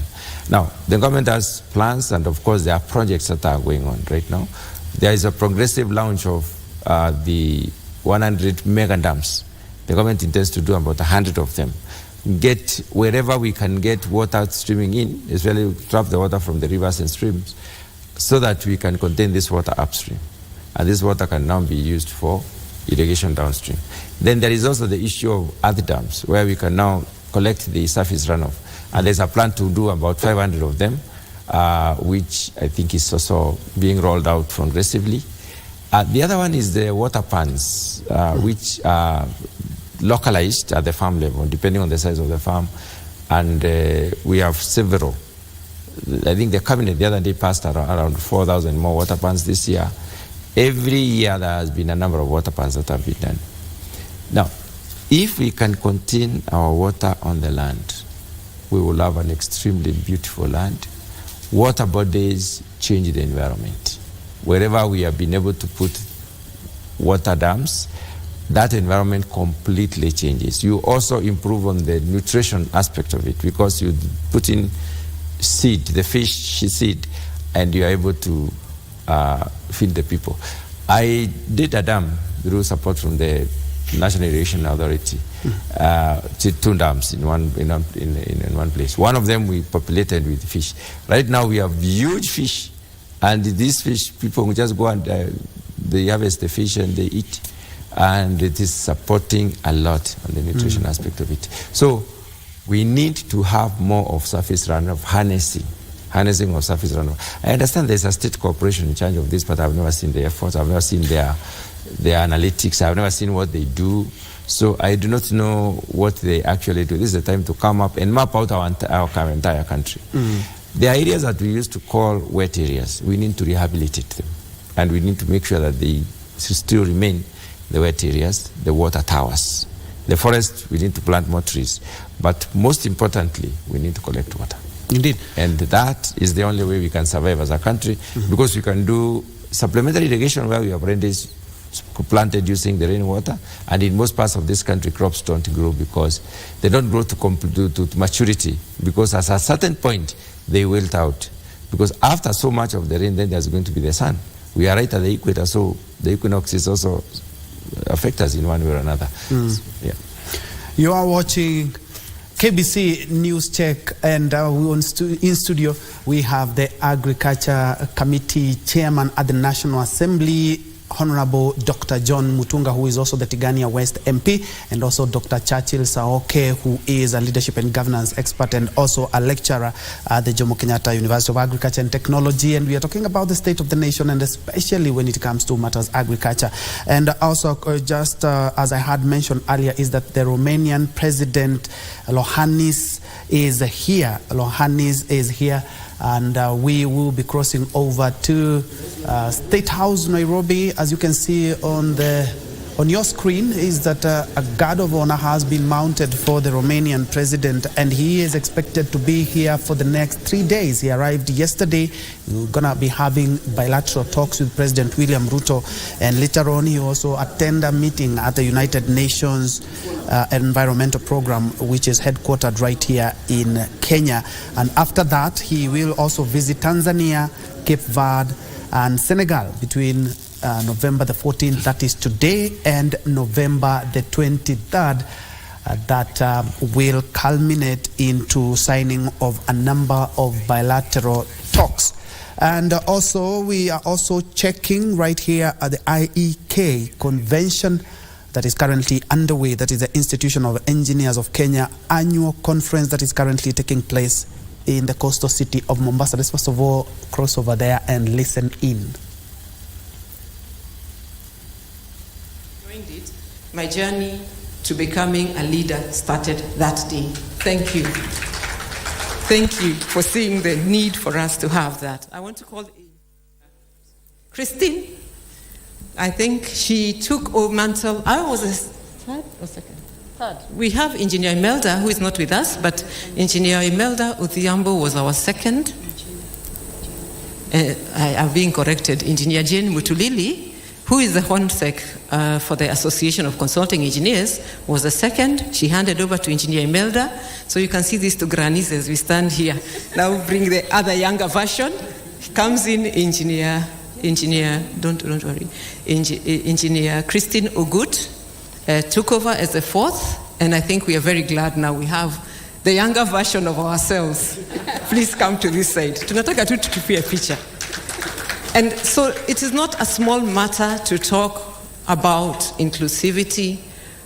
Now, the government has plans, and of course there are projects that are going on right now. There is a progressive launch of the 100 mega dams. The government intends to do about 100 of them. Get wherever we can get water streaming in, especially trap the water from the rivers and streams, so that we can contain this water upstream. And this water can now be used for irrigation downstream. Then there is also the issue of earth dams, where we can now collect the surface runoff. And there's a plan to do about 500 of them, which I think is also being rolled out progressively. The other one is the water pans, which are localized at the farm level, depending on the size of the farm. And we have several. I think the cabinet the other day passed around 4,000 more water pans this year. Every year there has been a number of water pans that have been done. Now, if we can contain our water on the land, we will have an extremely beautiful land. Water bodies change the environment. Wherever we have been able to put water dams, that environment completely changes. You also improve on the nutrition aspect of it, because you put in seed, the fish seed, and you are able to feed the people. I did a dam through support from the National Irrigation Authority, 2 dams in one place. One of them we populated with fish. Right now we have huge fish, and these fish, people just go and they harvest the fish and they eat. and it is supporting a lot on the nutrition aspect of it. So we need to have more of surface runoff, harnessing of surface runoff. I understand there's a state corporation in charge of this, but I've never seen the efforts, I've never seen their analytics, I've never seen what they do. So I do not know what they actually do. This is the time to come up and map out our entire country. There are areas that we used to call wet areas. We need to rehabilitate them. And we need to make sure that they still remain the wet areas, the water towers. The forest, we need to plant more trees. But most importantly, we need to collect water. Indeed. And that is the only way we can survive as a country, because we can do supplementary irrigation where we have already planted using the rainwater, and in most parts of this country crops don't grow because they don't grow to maturity, because at a certain point they wilt out, because after so much of the rain then there's going to be the sun. We are right at the equator, so the equinoxes also affect us in one way or another. Yeah. You are watching KBC News Check, and in studio we have the Agriculture Committee Chairman at the National Assembly, Honorable Dr. John Mutunga, who is also the Tigania West MP, and also Dr. Churchill Saoke, who is a leadership and governance expert and also a lecturer at the Jomo Kenyatta University of Agriculture and Technology. And we are talking about the state of the nation, and especially when it comes to matters agriculture. And also, just as I had mentioned earlier, is that the Romanian President Iohannis is here. Iohannis is here. And we will be crossing over to State House, Nairobi. As you can see on your screen, is that a guard of honor has been mounted for the Romanian president, and he is expected to be here for the next 3 days. He arrived yesterday. We're gonna be having bilateral talks with President William Ruto, and later on he also attend a meeting at the United Nations Environmental Program, which is headquartered right here in Kenya. And after that, he will also visit Tanzania, Cape Verde, and Senegal between November the 14th, that is today, and November the 23rd, that will culminate into signing of a number of bilateral talks. And also, we are also checking right here at the IEK convention that is currently underway. That is the Institution of Engineers of Kenya annual conference that is currently taking place in the coastal city of Mombasa. Let's first of all cross over there and listen in. My journey to becoming a leader started that day. Thank you. Thank you for seeing the need for us to have that. I want to call Christine. I think she took a mantle. I was a third or second? Third. We have Engineer Imelda, who is not with us, but Engineer Imelda Uthiambo was our second. I am being corrected. Engineer Jane Mutulili, who is the Honsec for the Association of Consulting Engineers, was the second. She handed over to Engineer Imelda. So you can see these two grannies as we stand here. Now bring the other younger version. Comes in Engineer, don't worry, Engineer Christine Ogut took over as the fourth, and I think we are very glad now we have the younger version of ourselves. Please come to this side. Tunataka tu tukipia picha. And so it is not a small matter to talk about inclusivity,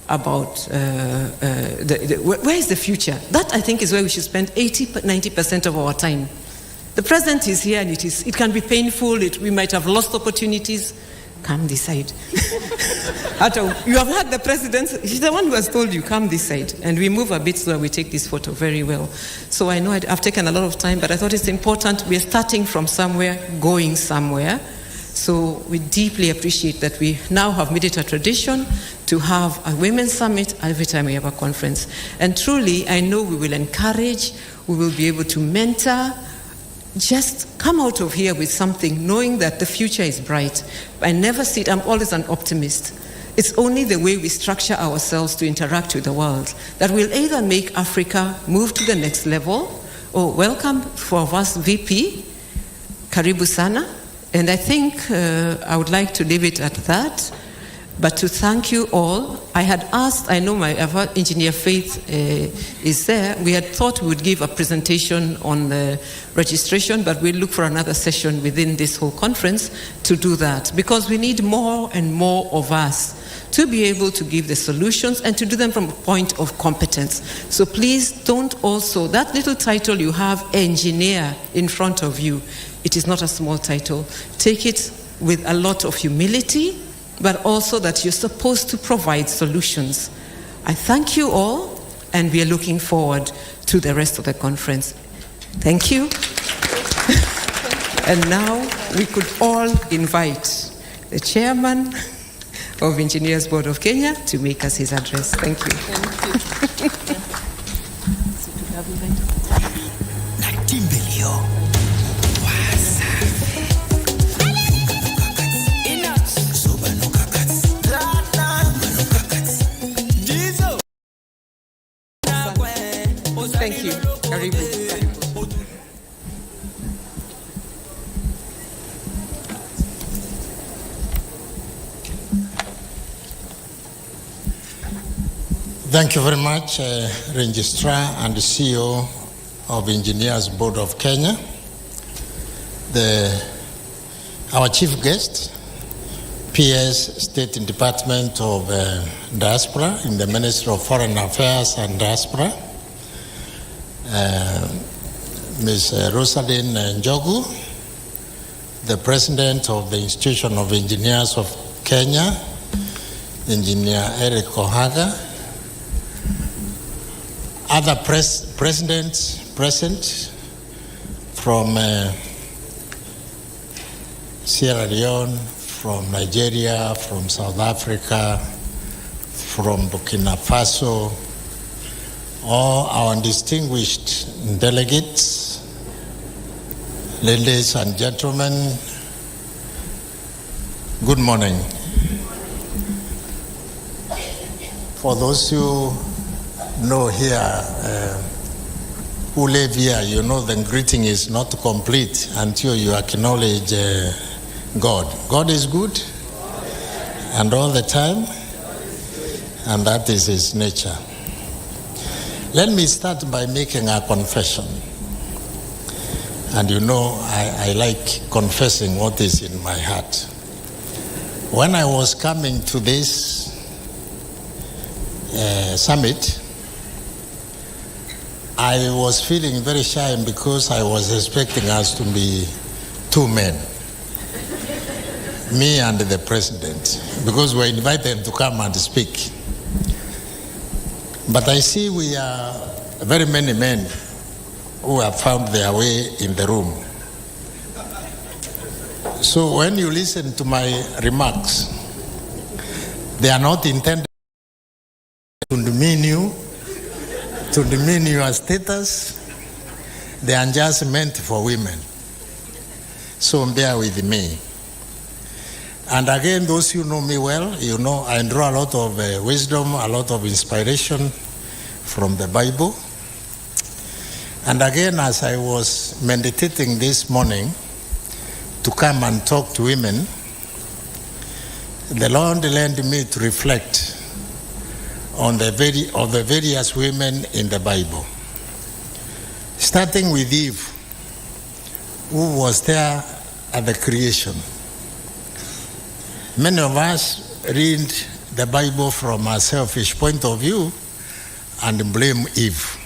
about where is the future? That, I think, is where we should spend 80-90% of our time. The present is here, and it can be painful. We might have lost opportunities. Come this side. You have heard the president. He's the one who has told you, come this side. And we move a bit so that we take this photo very well. So I know I've taken a lot of time, but I thought it's important. We are starting from somewhere, going somewhere. So we deeply appreciate that we now have made it a tradition to have a women's summit every time we have a conference. And truly, I know we will encourage, we will be able to mentor. Just come out of here with something, knowing that the future is bright. I never see it. I'm always an optimist. It's only the way we structure ourselves to interact with the world that will either make Africa move to the next level, or welcome for us VP, Karibu Sana. And I think I would like to leave it at that. But to thank you all, I had asked, I know my engineer Faith is there. We had thought we would give a presentation on the registration, but we'll look for another session within this whole conference to do that, because we need more and more of us to be able to give the solutions and to do them from a point of competence. So please don't also, that little title you have, engineer, in front of you, it is not a small title. Take it with a lot of humility, but also that you're supposed to provide solutions. I thank you all, and we are looking forward to the rest of the conference. Thank you. And now we could all invite the chairman of Engineers Board of Kenya to make us his address. Thank you. Thank you. Karibu. Thank you very much, Registrar and CEO of Engineers Board of Kenya, our chief guest, PS State Department of Diaspora in the Ministry of Foreign Affairs and Diaspora, Ms. Rosalind Njogu, the President of the Institution of Engineers of Kenya, Engineer Eric Ohaga, other presidents present from Sierra Leone, from Nigeria, from South Africa, from Burkina Faso, all our distinguished delegates, ladies and gentlemen, good morning. For those who know here, who live here, you know the greeting is not complete until you acknowledge God. God is good, and all the time, and that is his nature. Let me start by making a confession. And you know, I like confessing what is in my heart. When I was coming to this summit, I was feeling very shy because I was expecting us to be two men, me and the president, because we're invited to come and speak. But I see we are very many men who have found their way in the room. So when you listen to my remarks, they are not intended to demean you, to demean your status. They are just meant for women. So bear with me. And again, those who know me well, you know I draw a lot of wisdom, a lot of inspiration from the Bible. And again, as I was meditating this morning to come and talk to women, the Lord led me to reflect on the various women in the Bible. Starting with Eve, who was there at the creation. Many of us read the Bible from a selfish point of view and blame Eve.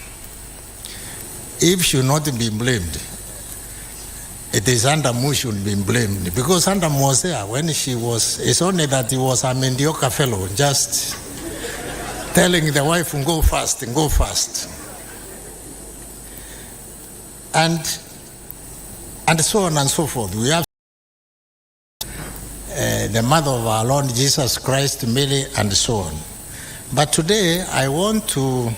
Eve should not be blamed. It is Adam who should be blamed, because Adam was there when she was. It's only that he was a mediocre fellow, just telling the wife, go fast, go fast. And so on and so forth. We have the mother of our Lord Jesus Christ, Mary, and so on. But today I want to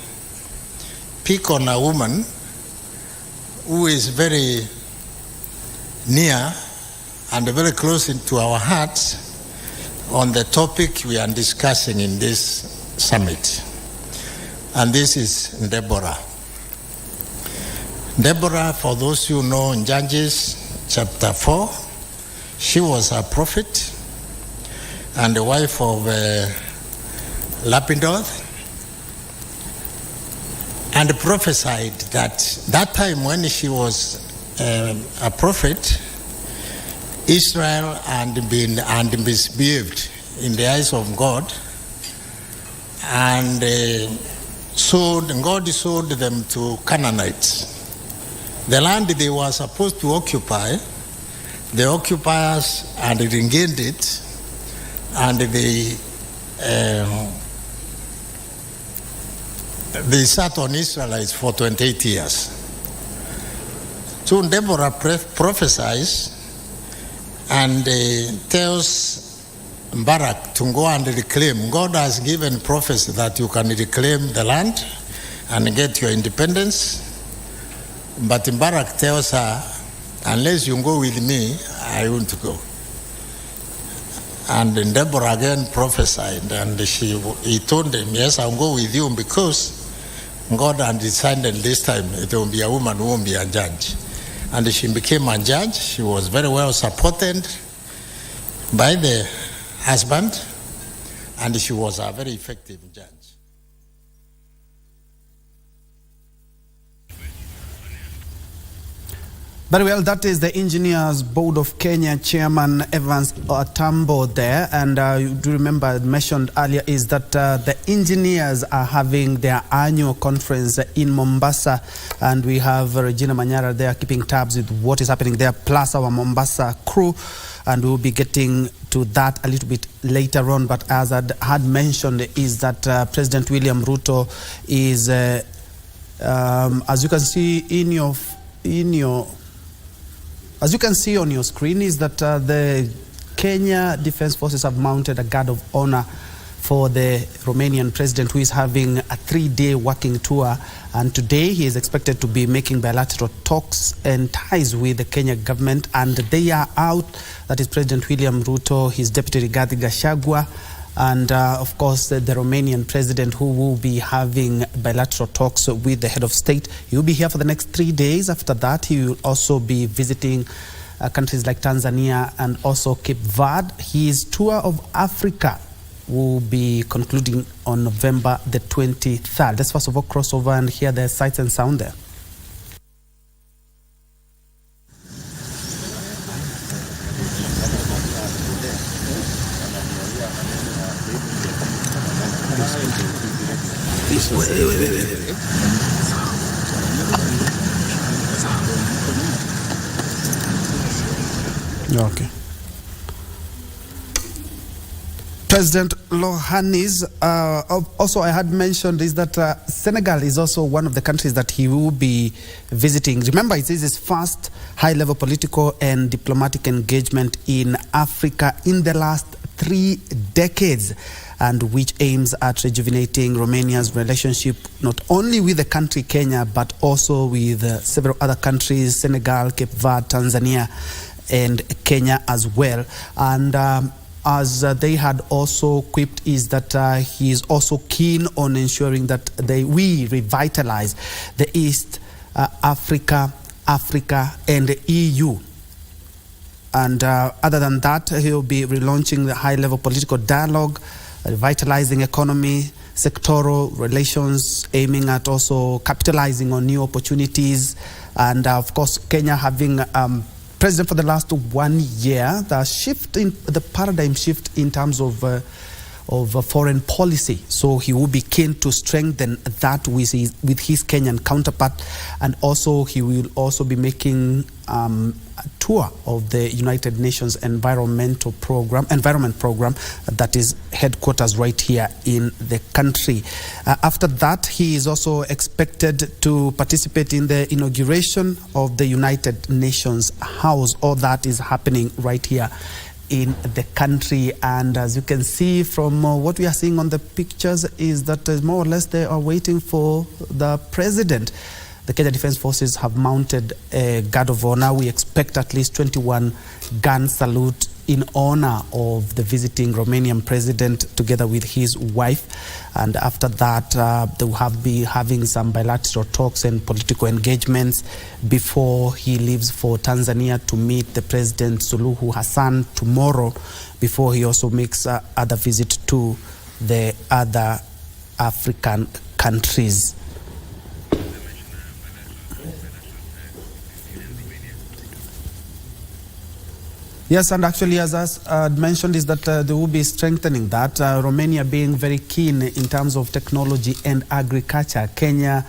pick on a woman who is very near and very close to our hearts on the topic we are discussing in this summit. And this is Deborah. Deborah, for those who know, in Judges chapter 4, she was a prophet and the wife of Lapidoth, and prophesied that time when she was a prophet, Israel had been misbehaved in the eyes of God, and God sold them to Canaanites. The land they were supposed to occupy, the occupiers had regained it, and they sat on Israelites for 28 years. So Deborah prophesies and tells Barak to go and reclaim. God has given prophecy that you can reclaim the land and get your independence. But Barak tells her, unless you go with me, I won't go. And Deborah again prophesied, and he told him, yes, I'll go with you because God had decided this time it will be a woman who won't be a judge. And she became a judge. She was very well supported by the husband, and she was a very effective judge. Very well, that is the Engineers Board of Kenya Chairman Evans Otambo there. And you do remember, I mentioned earlier, is that the engineers are having their annual conference in Mombasa. And we have Regina Manyara there keeping tabs with what is happening there, plus our Mombasa crew. And we'll be getting to that a little bit later on. But as I had mentioned, is that President William Ruto is, as you can see as you can see on your screen, is that the Kenya Defence Forces have mounted a guard of honor for the Romanian president, who is having a 3-day working tour. And today he is expected to be making bilateral talks and ties with the Kenya government. And they are out, that is President William Ruto, his deputy Rigathi Gachagua, and of course the Romanian president, who will be having bilateral talks with the head of state. He will be here for the next 3 days. After that, he will also be visiting countries like Tanzania and also Cape Verde. His tour of Africa will be concluding on November the 23rd. Let's first of all cross over and hear the sights and sound there. Okay. President Lohanis, also I had mentioned is that Senegal is also one of the countries that he will be visiting. Remember, it is his first high-level political and diplomatic engagement in Africa in the last 3 decades, and which aims at rejuvenating Romania's relationship not only with the country Kenya, but also with several other countries, Senegal, Cape Verde, Tanzania, and Kenya as well. And as they had also quipped, is that he is also keen on ensuring that we revitalize the East Africa, and the EU. And other than that, he'll be relaunching the high-level political dialogue, revitalizing economy, sectoral relations, aiming at also capitalizing on new opportunities. And of course, Kenya having president for the last 1 year, the paradigm shift in terms of foreign policy. So he will be keen to strengthen that with his Kenyan counterpart, and also he will also be making a tour of the United Nations Environment Program that is headquarters right here in the country. After that, he is also expected to participate in the inauguration of the United Nations House. All that is happening right here in the country. And as you can see from what we are seeing on the pictures, is that more or less they are waiting for the president. The Kenya Defence Forces have mounted a guard of honor. We expect at least 21 gun salute in honor of the visiting Romanian president together with his wife. And after that, they will be having some bilateral talks and political engagements before he leaves for Tanzania to meet the President Suluhu Hassan tomorrow, before he also makes other visits to the other African countries. Yes, and actually, as I mentioned, is that they will be strengthening that. Romania being very keen in terms of technology and agriculture. Kenya,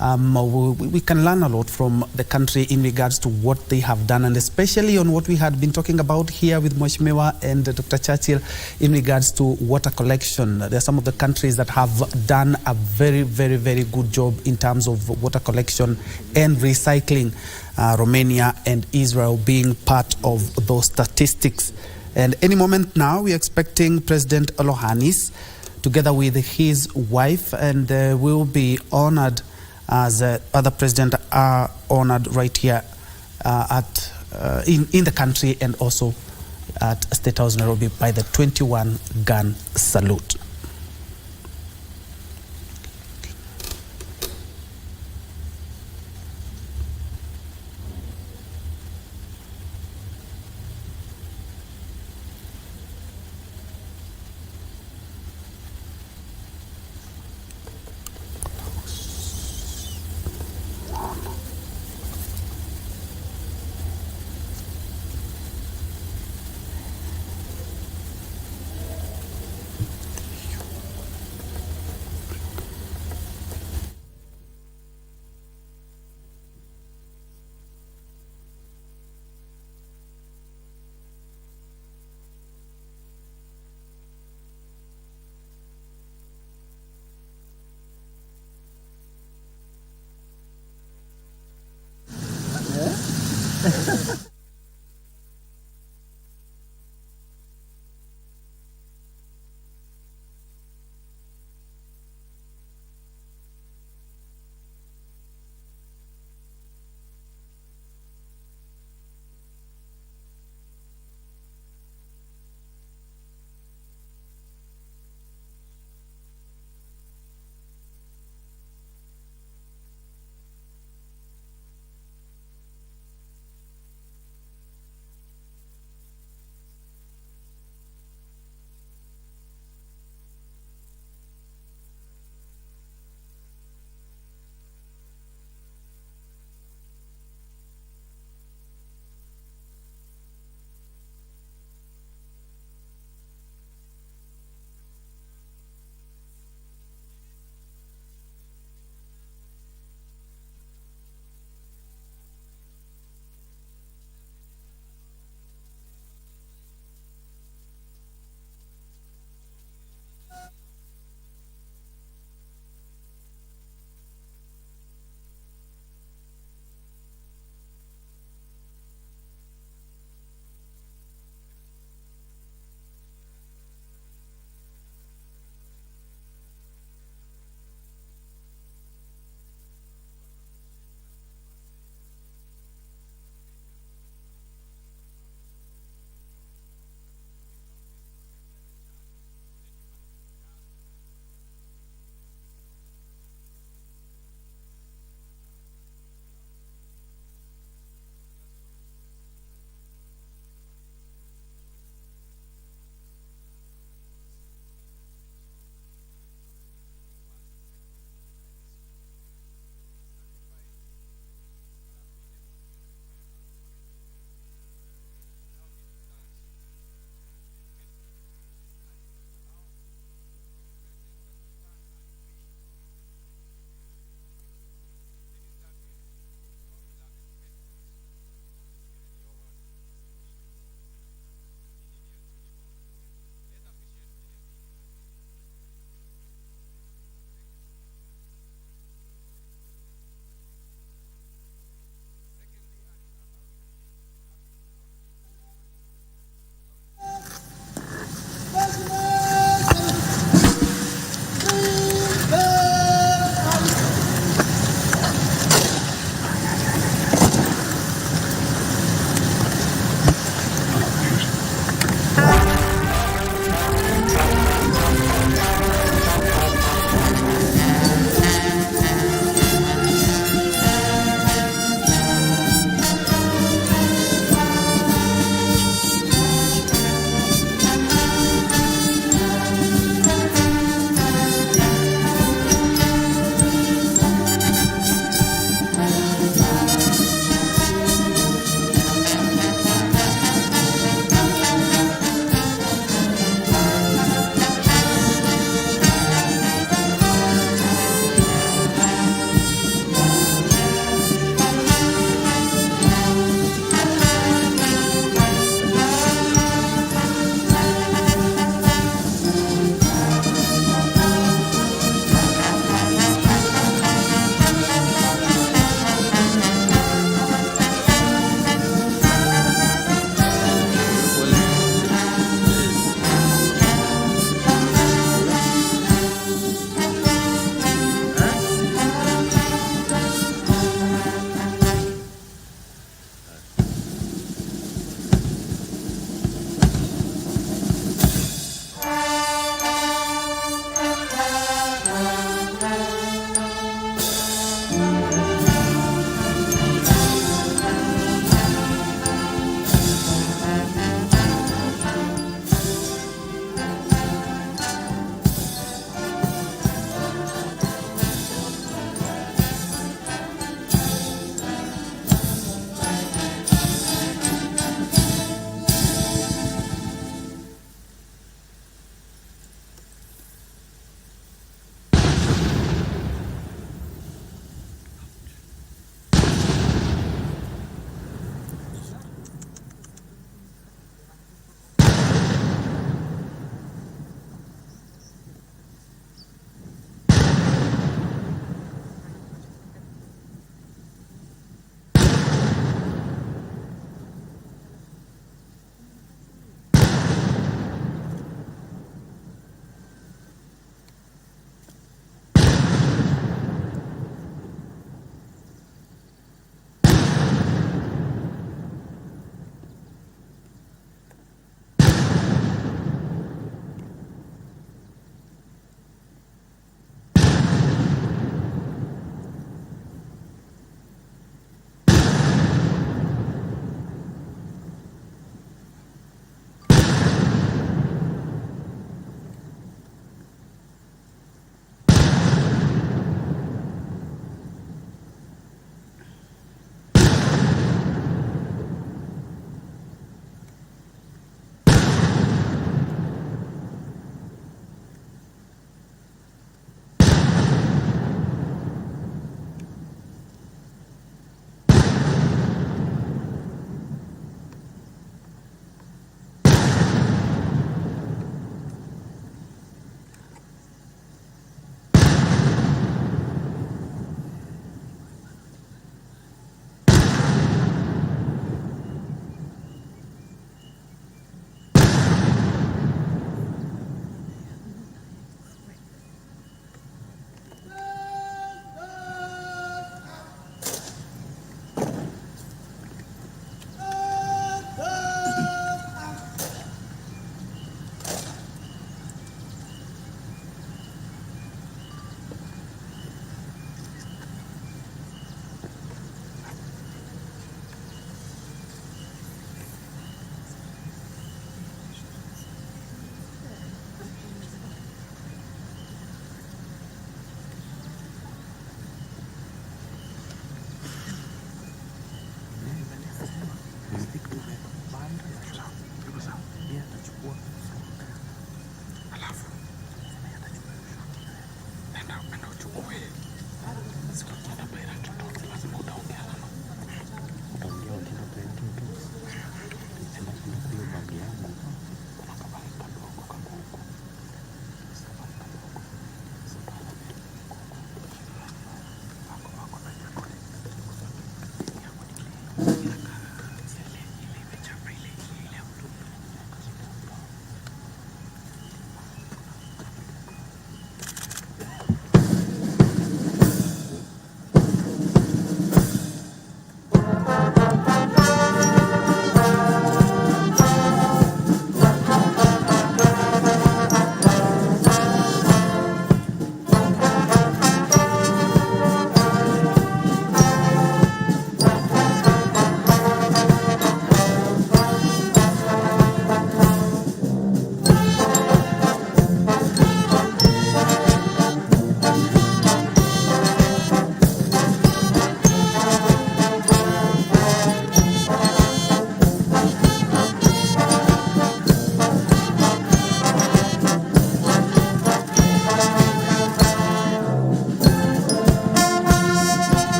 we can learn a lot from the country in regards to what they have done, and especially on what we had been talking about here with Mheshimiwa and Dr. Churchill in regards to water collection. There are some of the countries that have done a very, very, very good job in terms of water collection and recycling. Romania and Israel being part of those statistics. And any moment now, we're expecting President Alohannis together with his wife, and will be honored as other presidents are honored right here in the country, and also at State House Nairobi by the 21-gun salute.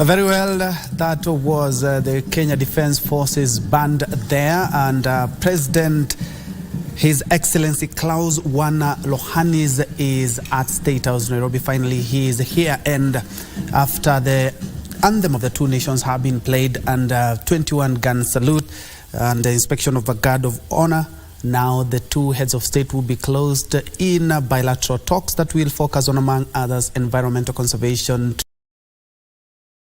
Very well, that was the Kenya Defence Forces band there, and President His Excellency Klaus Wana Lohanis is at State House, Nairobi. Finally, he is here, and after the anthem of the two nations have been played and 21-gun salute and the inspection of a guard of honor, now the two heads of state will be closed in bilateral talks that will focus on, among others, environmental conservation,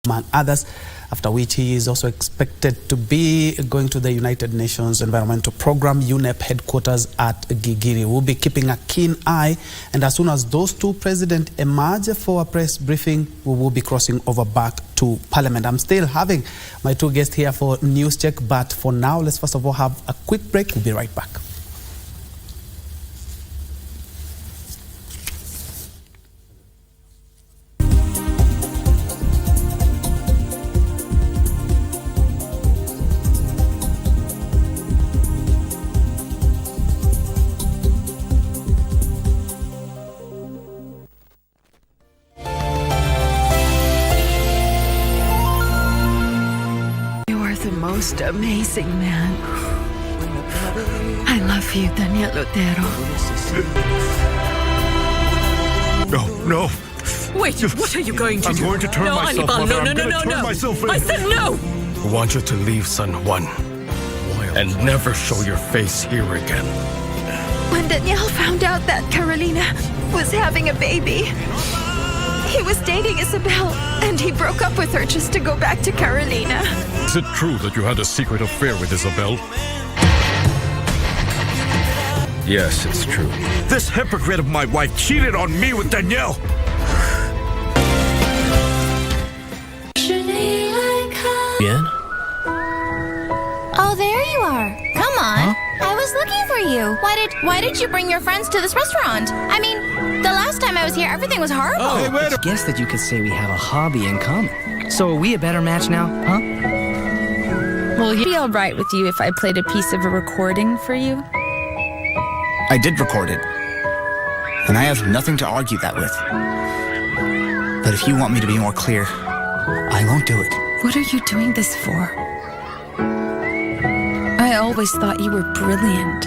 among others, after which he is also expected to be going to the United Nations Environmental Program, UNEP headquarters at Gigiri. We'll be keeping a keen eye, and as soon as those two presidents emerge for a press briefing, we will be crossing over back to Parliament. I'm still having my two guests here for News Check, but for now, let's first of all have a quick break. We'll be right back. Most amazing man. I love you, Daniel Otero. No. Wait, what are you going to do? I'm going to turn myself over. No, I'm going to turn myself in. I said no! I want you to leave San Juan and never show your face here again. When Daniel found out that Carolina was having a baby, he was dating Isabel, and he broke up with her just to go back to Carolina. Is it true that you had a secret affair with Isabel? Yes, it's true. This hypocrite of my wife cheated on me with Danielle. Bien? Oh, there you are. Come on. I was looking for you. Why did you bring your friends to this restaurant? I mean, the last time I was here, everything was horrible. Oh, hey, wait. I guess that you could say we have a hobby in common. So are we a better match now, huh? Will you be all right with you if I played a piece of a recording for you? I did record it. And I have nothing to argue that with. But if you want me to be more clear, I won't do it. What are you doing this for? I always thought you were brilliant.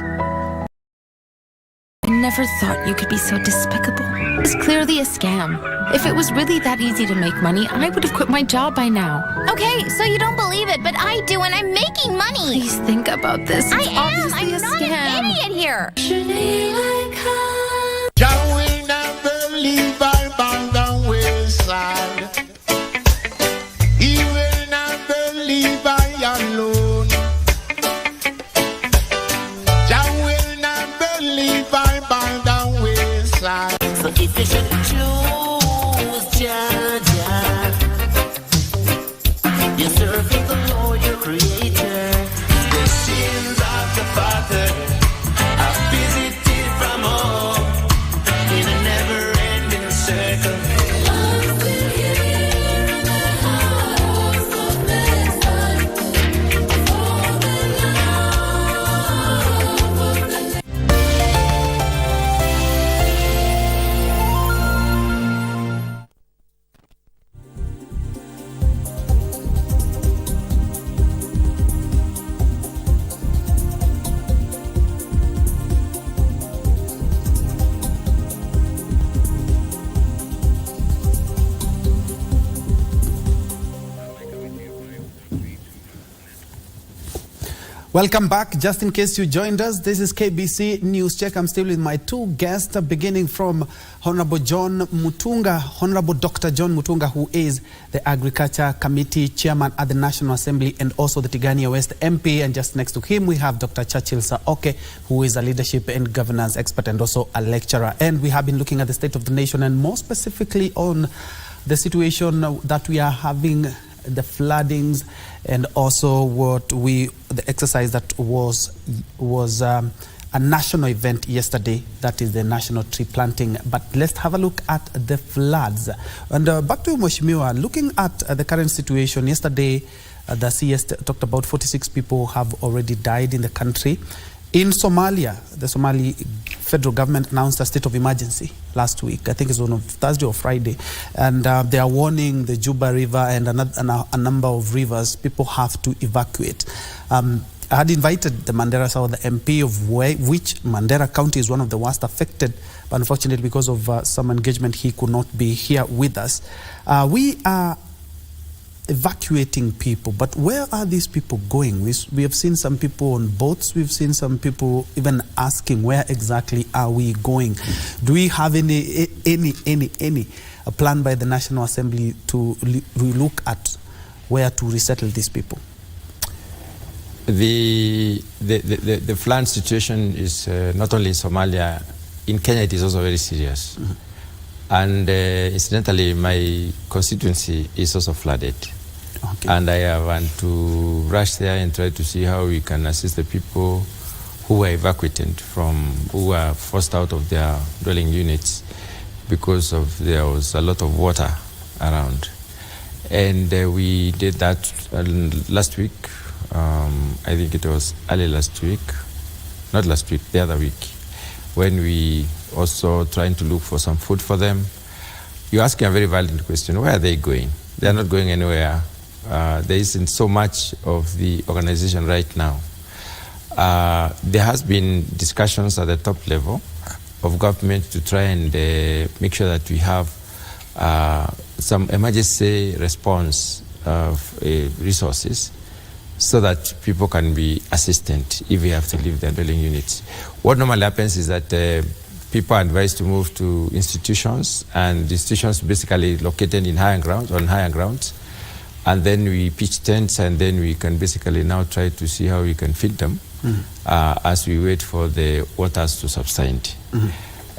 I never thought you could be so despicable. It's clearly a scam. If it was really that easy to make money, I would have quit my job by now. Okay, so you don't believe it, but I do, and I'm making money. Please think about this. I It's am. obviously I'm a not scam. an idiot here. Jah will never leave our bound and wayside. He will never leave I alone. Jah will never leave our bound and wayside. So if you should choose Jah, you're serving the Lord, your Creator. The sins of the Father are visited from all in a never-ending circle. Welcome back. Just in case you joined us, this is KBC News Check. I'm still with my two guests, beginning from Honorable John Mutunga, Honorable Dr. John Mutunga, who is the Agriculture Committee Chairman at the National Assembly and also the Tigania West MP. And just next to him, we have Dr. Churchill Saoke, who is a leadership and governance expert and also a lecturer. And we have been looking at the state of the nation and more specifically on the situation that we are having, the floodings, and also the exercise that was a national event yesterday, that is the national tree planting. But let's have a look at the floods. And back to Mheshimiwa, looking at the current situation, yesterday the CS talked about 46 people have already died in the country. In Somalia, the Somali federal government announced a state of emergency last week. I think it's on Thursday or Friday. And they are warning the Juba River and a number of rivers. People have to evacuate. I had invited the Mandera South, the MP of which Mandera County is one of the worst affected, but unfortunately because of some engagement, he could not be here with us. We are evacuating people, but where are these people going? We have seen some people on boats. We've seen some people even asking, where exactly are we going? Do we have any a plan by the National Assembly to look at where to resettle these people? The flood situation is not only in Somalia, in Kenya it is also very serious. And incidentally, my constituency is also flooded. Okay. And I want to rush there and try to see how we can assist the people who were evacuated who were forced out of their dwelling units because there was a lot of water around. And we did that last week. I think it was early last week, not last week, the other week, when we also trying to look for some food for them. You're asking a very valid question. Where are they going? They are not going anywhere. There isn't so much of the organization right now. There has been discussions at the top level of government to try and make sure that we have some emergency response resources, so that people can be assisted if we have to leave their dwelling units. What normally happens is that people are advised to move to institutions, and the institutions basically located in higher grounds, and then we pitch tents, and then we can basically now try to see how we can feed them as we wait for the waters to subside.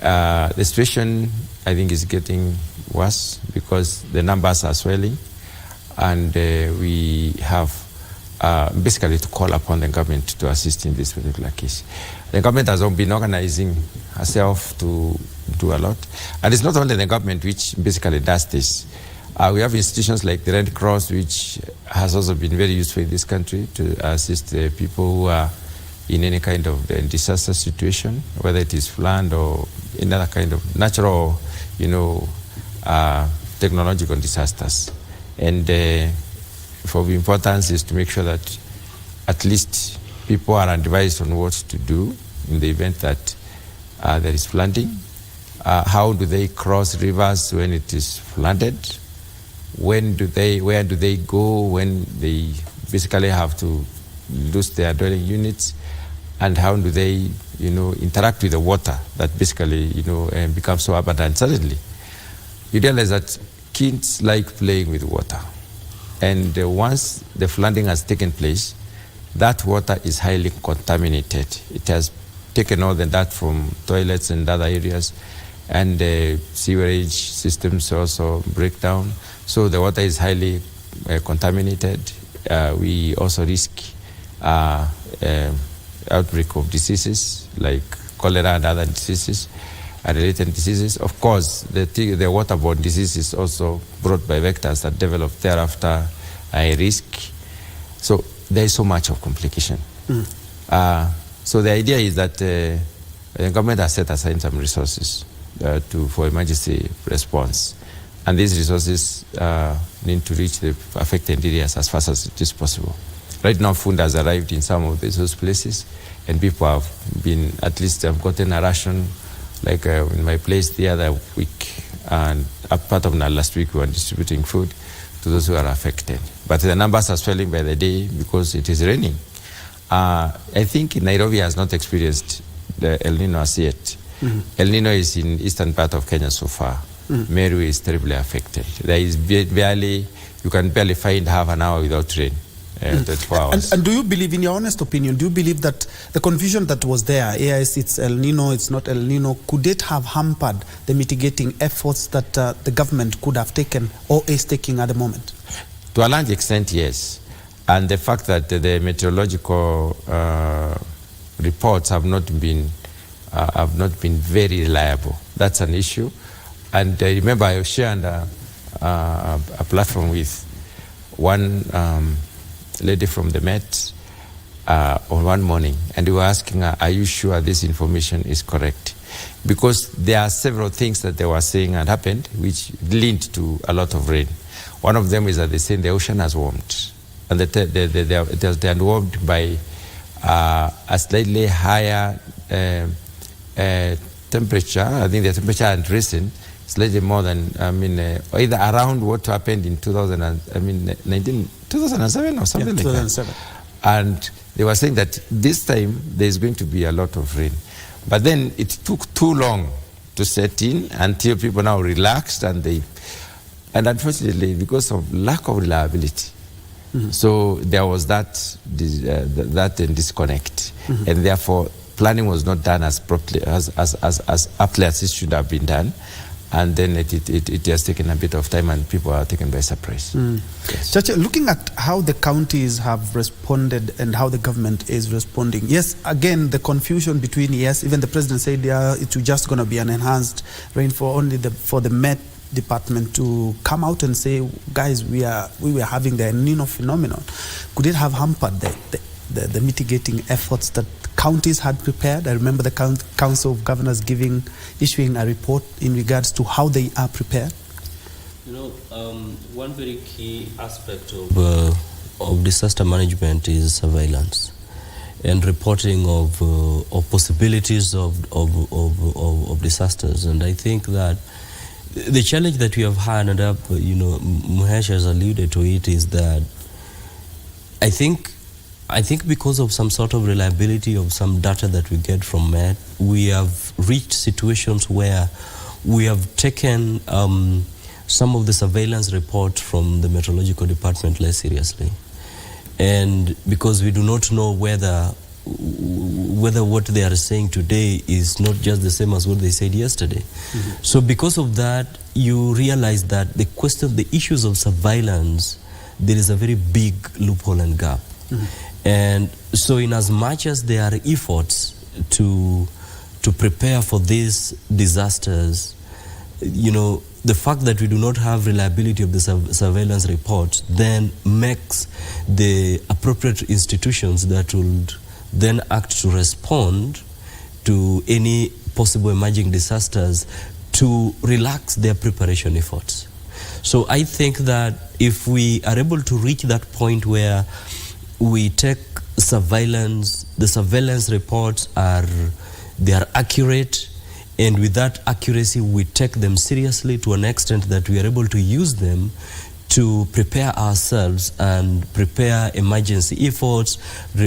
The situation, I think, is getting worse because the numbers are swelling, and we have basically to call upon the government to assist in this particular case. The government has been organizing herself to do a lot. And it's not only the government which basically does this. We have institutions like the Red Cross, which has also been very useful in this country to assist the people who are in any kind of disaster situation, whether it is flood or another kind of natural, technological disasters. And for the importance is to make sure that at least people are advised on what to do in the event that there is flooding. How do they cross rivers when it is flooded? Where do they go when they basically have to lose their dwelling units? And how do they, interact with the water that basically, becomes so abundant suddenly? You realize that kids like playing with water. And once the flooding has taken place, that water is highly contaminated. It has taken all the dirt from toilets and other areas, and the sewerage systems also break down. So the water is highly contaminated. We also risk outbreak of diseases like cholera and other diseases, related diseases. Of course, the waterborne disease is also brought by vectors that develop thereafter a risk. So there is so much of complication. So the idea is that the government has set aside some resources for emergency response. And these resources need to reach the affected areas as fast as it is possible. Right now, food has arrived in some of those places, and people have been, at least have gotten a ration. Like in my place the other week, and a part of last week, we were distributing food to those who are affected. But the numbers are swelling by the day because it is raining. I think Nairobi has not experienced the El Nino as yet. El Nino is in eastern part of Kenya so far. Meru is terribly affected. There is barely, you can barely find half an hour without rain. 24 hours. And do you believe, in your honest opinion, do you believe that the confusion that was there, yes, it's El Nino, it's not El Nino, could it have hampered the mitigating efforts that the government could have taken or is taking at the moment? To a large extent, yes. And the fact that the meteorological reports have not been very reliable, that's an issue. And I remember I shared a platform with one lady from the Met, on one morning, and we were asking her, are you sure this information is correct? Because there are several things that they were saying had happened which linked to a lot of rain. One of them is that they say the ocean has warmed, and they are warmed by a slightly higher temperature. I think the temperature had risen slightly more than, either around what happened in 2007 or something like 2007. that. And they were saying that this time there's going to be a lot of rain. But then it took too long to set in until people now relaxed, and unfortunately, because of lack of reliability, so there was that disconnect, and therefore planning was not done as properly as aptly as it should have been done, and then it has taken a bit of time, and people are taken by surprise. Yes. Chacha, looking at how the counties have responded and how the government is responding, yes, again, the confusion between, even the president said it's just going to be an enhanced rainfall, only for the Met department to come out and say, guys, we were having the El Nino phenomenon. Could it have hampered the mitigating efforts that counties had prepared? I remember the Council of Governors issuing a report in regards to how they are prepared. One very key aspect of disaster management is surveillance and reporting of possibilities of disasters. And I think that the challenge that we have had, and Muhesh has alluded to it, is that I think because of some sort of reliability of some data that we get from Met, we have reached situations where we have taken some of the surveillance reports from the meteorological department less seriously. And because we do not know whether what they are saying today is not just the same as what they said yesterday. So because of that, you realize that the issues of surveillance, there is a very big loophole and gap. And so in as much as there are efforts to prepare for these disasters, the fact that we do not have reliability of the surveillance reports then makes the appropriate institutions that would then act to respond to any possible emerging disasters to relax their preparation efforts. So I think that if we are able to reach that point where we take the surveillance reports are accurate, and with that accuracy we take them seriously to an extent that we are able to use them to prepare ourselves and prepare emergency efforts,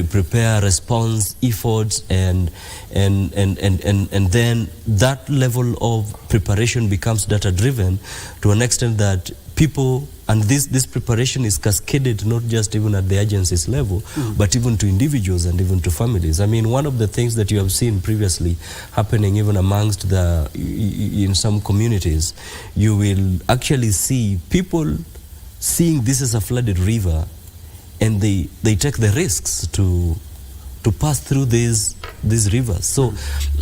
prepare response efforts, and then that level of preparation becomes data driven to an extent that people, and this preparation is cascaded not just even at the agencies level, but even to individuals and even to families. I mean, one of the things that you have seen previously happening even amongst in some communities, you will actually see people seeing this as a flooded river, and they take the risks to pass through these rivers. So,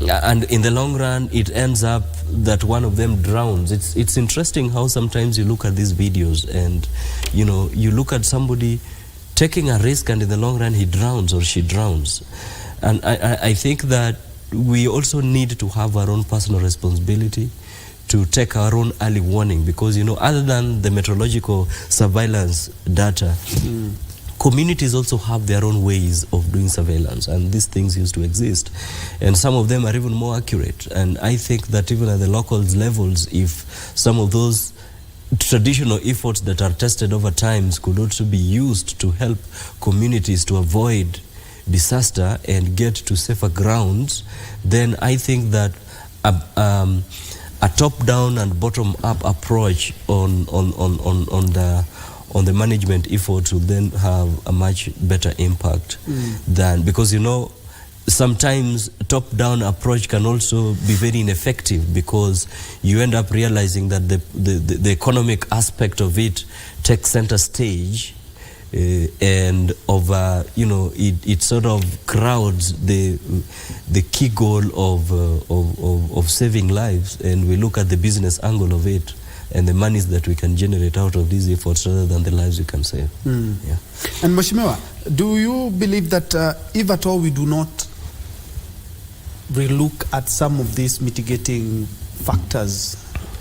and in the long run, it ends up that one of them drowns. It's interesting how sometimes you look at these videos and, you look at somebody taking a risk, and in the long run, he drowns or she drowns. And I think that we also need to have our own personal responsibility to take our own early warning, because, other than the meteorological surveillance data, communities also have their own ways of doing surveillance, and these things used to exist, and some of them are even more accurate. And I think that even at the local levels, if some of those traditional efforts that are tested over time could also be used to help communities to avoid disaster and get to safer grounds, then I think that a top-down and bottom-up approach on the management efforts will then have a much better impact than, because sometimes top-down approach can also be very ineffective, because you end up realizing that the economic aspect of it takes center stage, and it sort of crowds the key goal of saving lives, and we look at the business angle of it, and the monies that we can generate out of these efforts rather than the lives we can save. Yeah. And Mheshimiwa, do you believe that if at all we do not relook at some of these mitigating factors,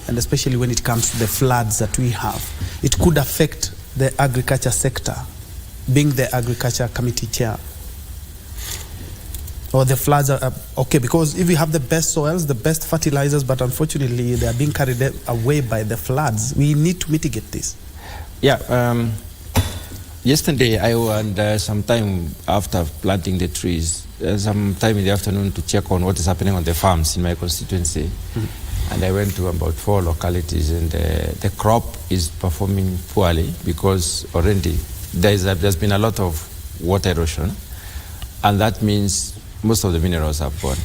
and especially when it comes to the floods that we have, it could affect the agriculture sector, being the agriculture committee chair? Or the floods are okay, because if we have the best soils, the best fertilizers, but unfortunately they are being carried away by the floods, we need to mitigate this. Yeah, yesterday I went sometime after planting the trees, sometime in the afternoon to check on what is happening on the farms in my constituency. And I went to about 4 localities, and the crop is performing poorly because already there's been a lot of water erosion, and that means most of the minerals are gone.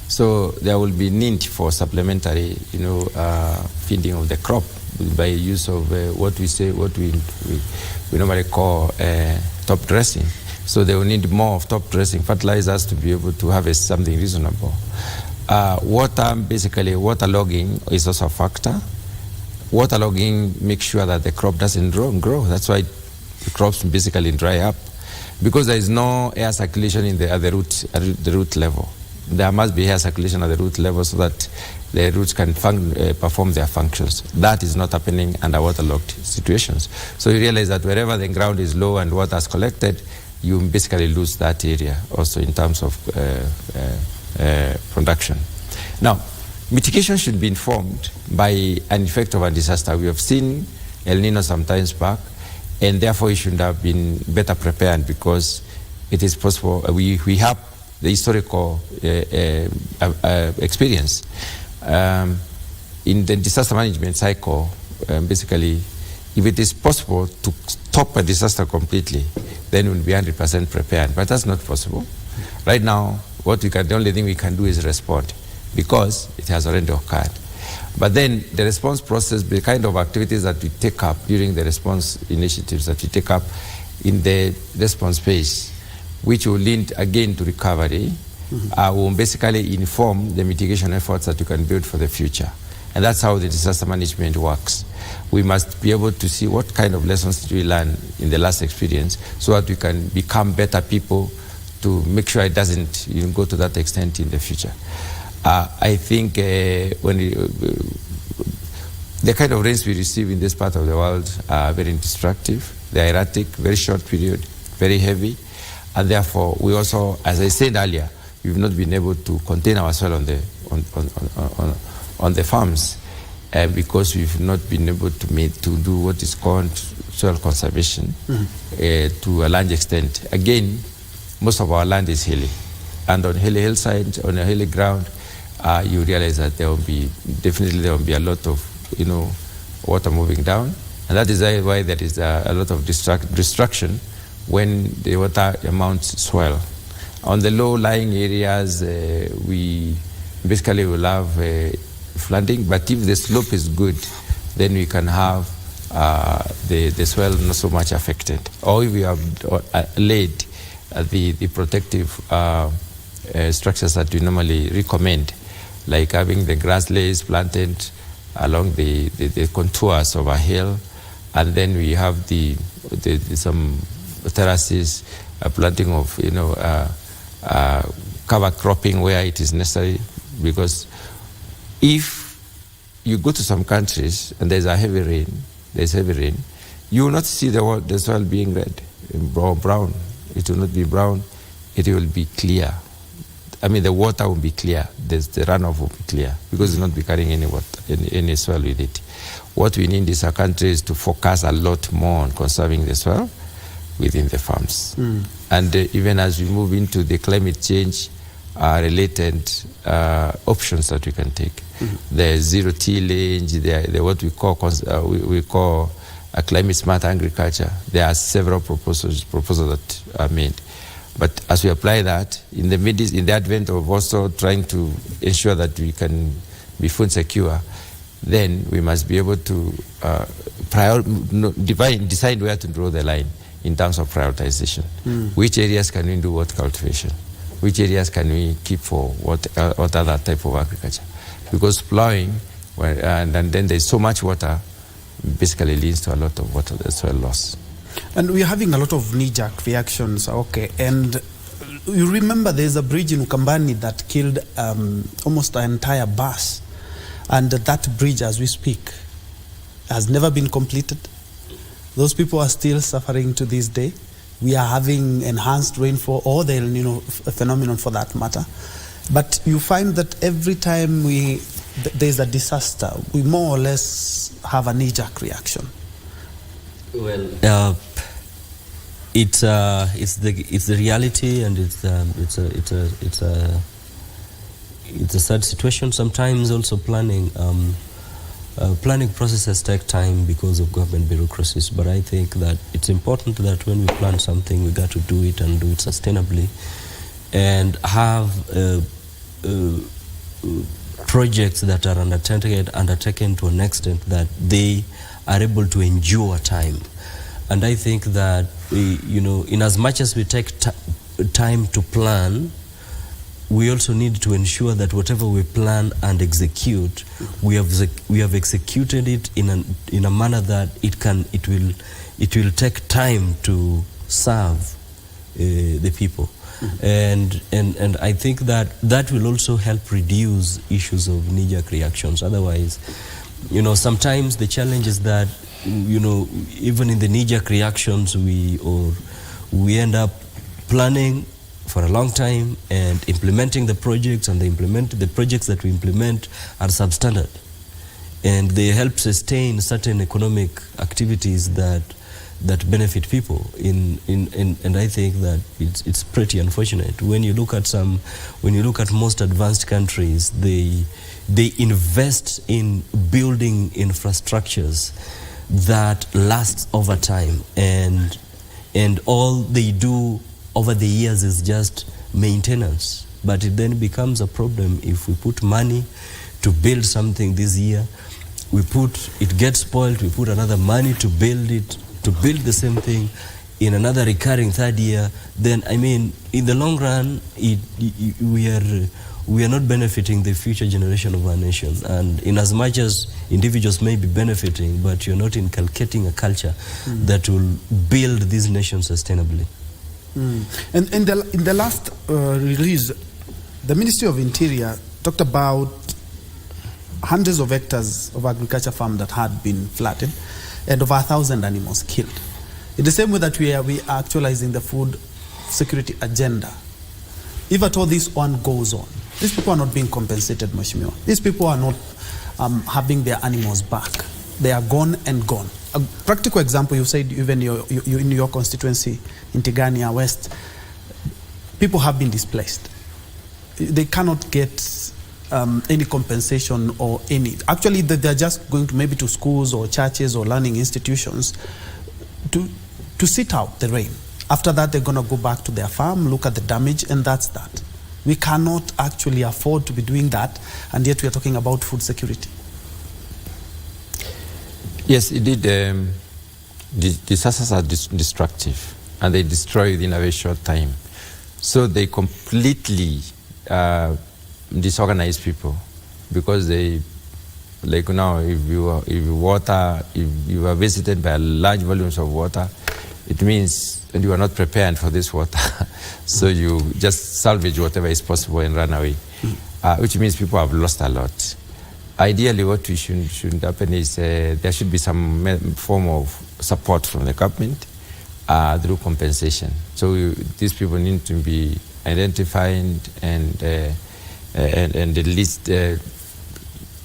So there will be need for supplementary, feeding of the crop by use of what we normally call top dressing. So they will need more of top dressing fertilizers to be able to harvest something reasonable. Waterlogging is also a factor. Waterlogging makes sure that the crop doesn't grow. That's why the crops basically dry up, because there is no air circulation at the root level. There must be air circulation at the root level so that the roots can perform their functions. That is not happening under waterlogged situations. So you realize that wherever the ground is low and water is collected, you basically lose that area also in terms of production. Now, mitigation should be informed by an effect of a disaster. We have seen El Nino sometimes back, and therefore we should have been better prepared, because it is possible. We have the historical experience. In the disaster management cycle, basically, if it is possible to stop a disaster completely, then we'll be 100% prepared. But that's not possible. Right now, the only thing we can do is respond, because it has already occurred. But then the response process, the kind of activities that we take up during the response initiatives that we take up in the response phase, which will lead again to recovery, will basically inform the mitigation efforts that we can build for the future. And that's how the disaster management works. We must be able to see what kind of lessons did we learn in the last experience, so that we can become better people to make sure it doesn't go to that extent in the future. I think when the kind of rains we receive in this part of the world are very destructive. They are erratic, very short period, very heavy, and therefore we also, as I said earlier, we've not been able to contain our soil on the farms, because we've not been able to do what is called soil conservation to a large extent. Again, most of our land is hilly, and on hilly hillside, on a hilly ground, you realize that there will be a lot of water moving down, and that is why there is a lot of destruction when the water amounts swell. On the low-lying areas, we basically will have flooding, but if the slope is good, then we can have the soil not so much affected. Or if we have laid the protective structures that we normally recommend, like having the grass layers planted along the contours of a hill, and then we have some terraces, planting of cover cropping where it is necessary, because if you go to some countries and there's heavy rain, you will not see the soil being red, brown. It will not be brown. It will be clear. I mean, the water will be clear. The runoff will be clear, because it's not be carrying any soil with it. What we need is our countries to focus a lot more on conserving the soil within the farms. And even as we move into the climate change related options that we can take, the zero tillage, the what we call a climate smart agriculture. There are several proposals that are made. But as we apply that, in the advent of also trying to ensure that we can be food secure, then we must be able to decide where to draw the line in terms of prioritization. Which areas can we do what cultivation? Which areas can we keep for what other type of agriculture? Because plowing And then there's so much water, basically leads to a lot of water soil loss. And we're having a lot of knee-jerk reactions, okay. And you remember there's a bridge in Ukambani that killed almost an entire bus. And that bridge, as we speak, has never been completed. Those people are still suffering to this day. We are having enhanced rainfall, or the El Nino phenomenon for that matter. But you find that every time there's a disaster, we more or less have a knee-jerk reaction. Well, it's the reality, and it's a sad situation. Sometimes also planning processes take time because of government bureaucracies. But I think that it's important that when we plan something, we got to do it and do it sustainably, and have projects that are undertaken to an extent that they are able to endure time. And I think that, in as much as we take time to plan, we also need to ensure that whatever we plan and execute, we have executed it in a manner that it will take time to serve the people. And I think that will also help reduce issues of knee-jerk reactions. Otherwise, sometimes the challenge is that, even in the knee-jerk reactions, we end up planning for a long time and implementing the projects, and the projects that we implement are substandard, and they help sustain certain economic activities that benefit people. And I think that it's pretty unfortunate. When you look at most advanced countries, they invest in building infrastructures that lasts over time, and all they do over the years is just maintenance. But it then becomes a problem if we put money to build something this year, it gets spoiled, we put another money to build the same thing in another recurring third year. Then, in the long run, we are not benefiting the future generation of our nation. And in as much as individuals may be benefiting, but you're not inculcating a culture that will build this nation sustainably. And in the last release, the Ministry of Interior talked about hundreds of hectares of agriculture farm that had been flooded and over 1,000 animals killed. In the same way that we are actualizing the food security agenda, if at all this one goes on, these people are not being compensated, Mheshimiwa. These people are not having their animals back. They are gone and gone. A practical example, you said even in your constituency, in Tigania West, people have been displaced. They cannot get any compensation or any. Actually, they're just going to maybe to schools or churches or learning institutions to sit out the rain. After that, they're going to go back to their farm, look at the damage, and that's that. We cannot actually afford to be doing that, and yet we are talking about food security. Yes, indeed. Disasters are destructive, and they destroy within a very short time. So they completely disorganize people, because they, like now, if you are visited by large volumes of water, it means, and you are not prepared for this water, so you just salvage whatever is possible and run away, which means people have lost a lot. Ideally, what we should happen is there should be some form of support from the government through compensation. So these people need to be identified, and at least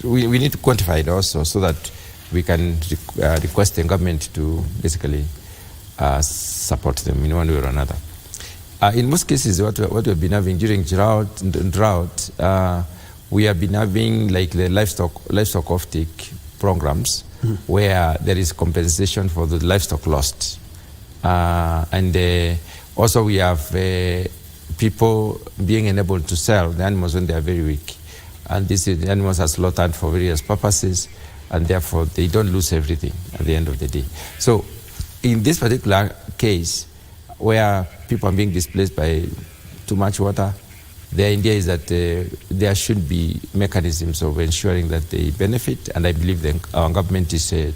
we need to quantify it also, so that we can request the government to basically support them in one way or another. In most cases, what we've been having during drought, we have been having like the livestock offtake programs, where there is compensation for the livestock lost, and also we have people being enabled to sell the animals when they are very weak, and the animals are slaughtered for various purposes, and therefore they don't lose everything at the end of the day. So in this particular case, where people are being displaced by too much water, the idea is that there should be mechanisms of ensuring that they benefit, and I believe our government is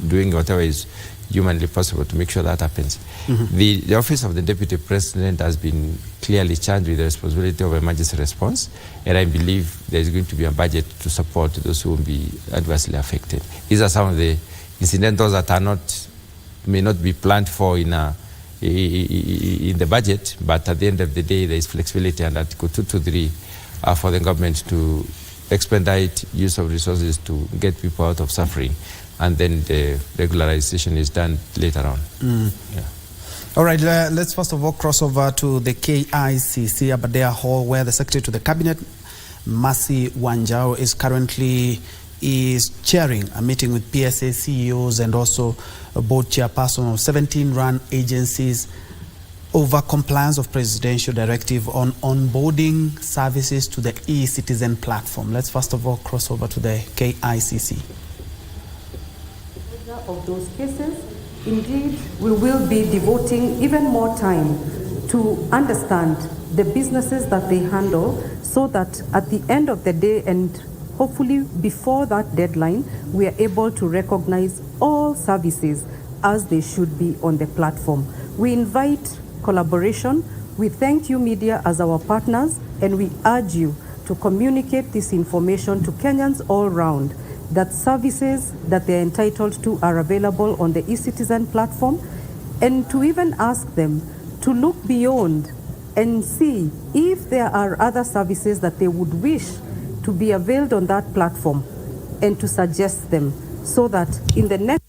doing whatever is humanly possible to make sure that happens. The Office of the Deputy President has been clearly charged with the responsibility of emergency response, and I believe there is going to be a budget to support those who will be adversely affected. These are some of the incidentals that may not be planned for in the budget, but at the end of the day, there is flexibility under Article 223 for the government to expedite use of resources to get people out of suffering, and then the regularization is done later on. Yeah. All right, let's first of all cross over to the KICC, Aberdare Hall, where the Secretary to the Cabinet, Mercy Wanjao, is currently chairing a meeting with PSA CEOs and also a board chairperson of 17 run agencies over compliance of presidential directive on onboarding services to the e-citizen platform. Let's first of all cross over to the KICC. Of those cases, indeed, we will be devoting even more time to understand the businesses that they handle, so that at the end of the day, and hopefully before that deadline, we are able to recognize all services as they should be on the platform. We invite collaboration. We thank you, media, as our partners, and we urge you to communicate this information to Kenyans all round, that services that they're entitled to are available on the e-citizen platform, and to even ask them to look beyond and see if there are other services that they would wish to be availed on that platform, and to suggest them, so that in the next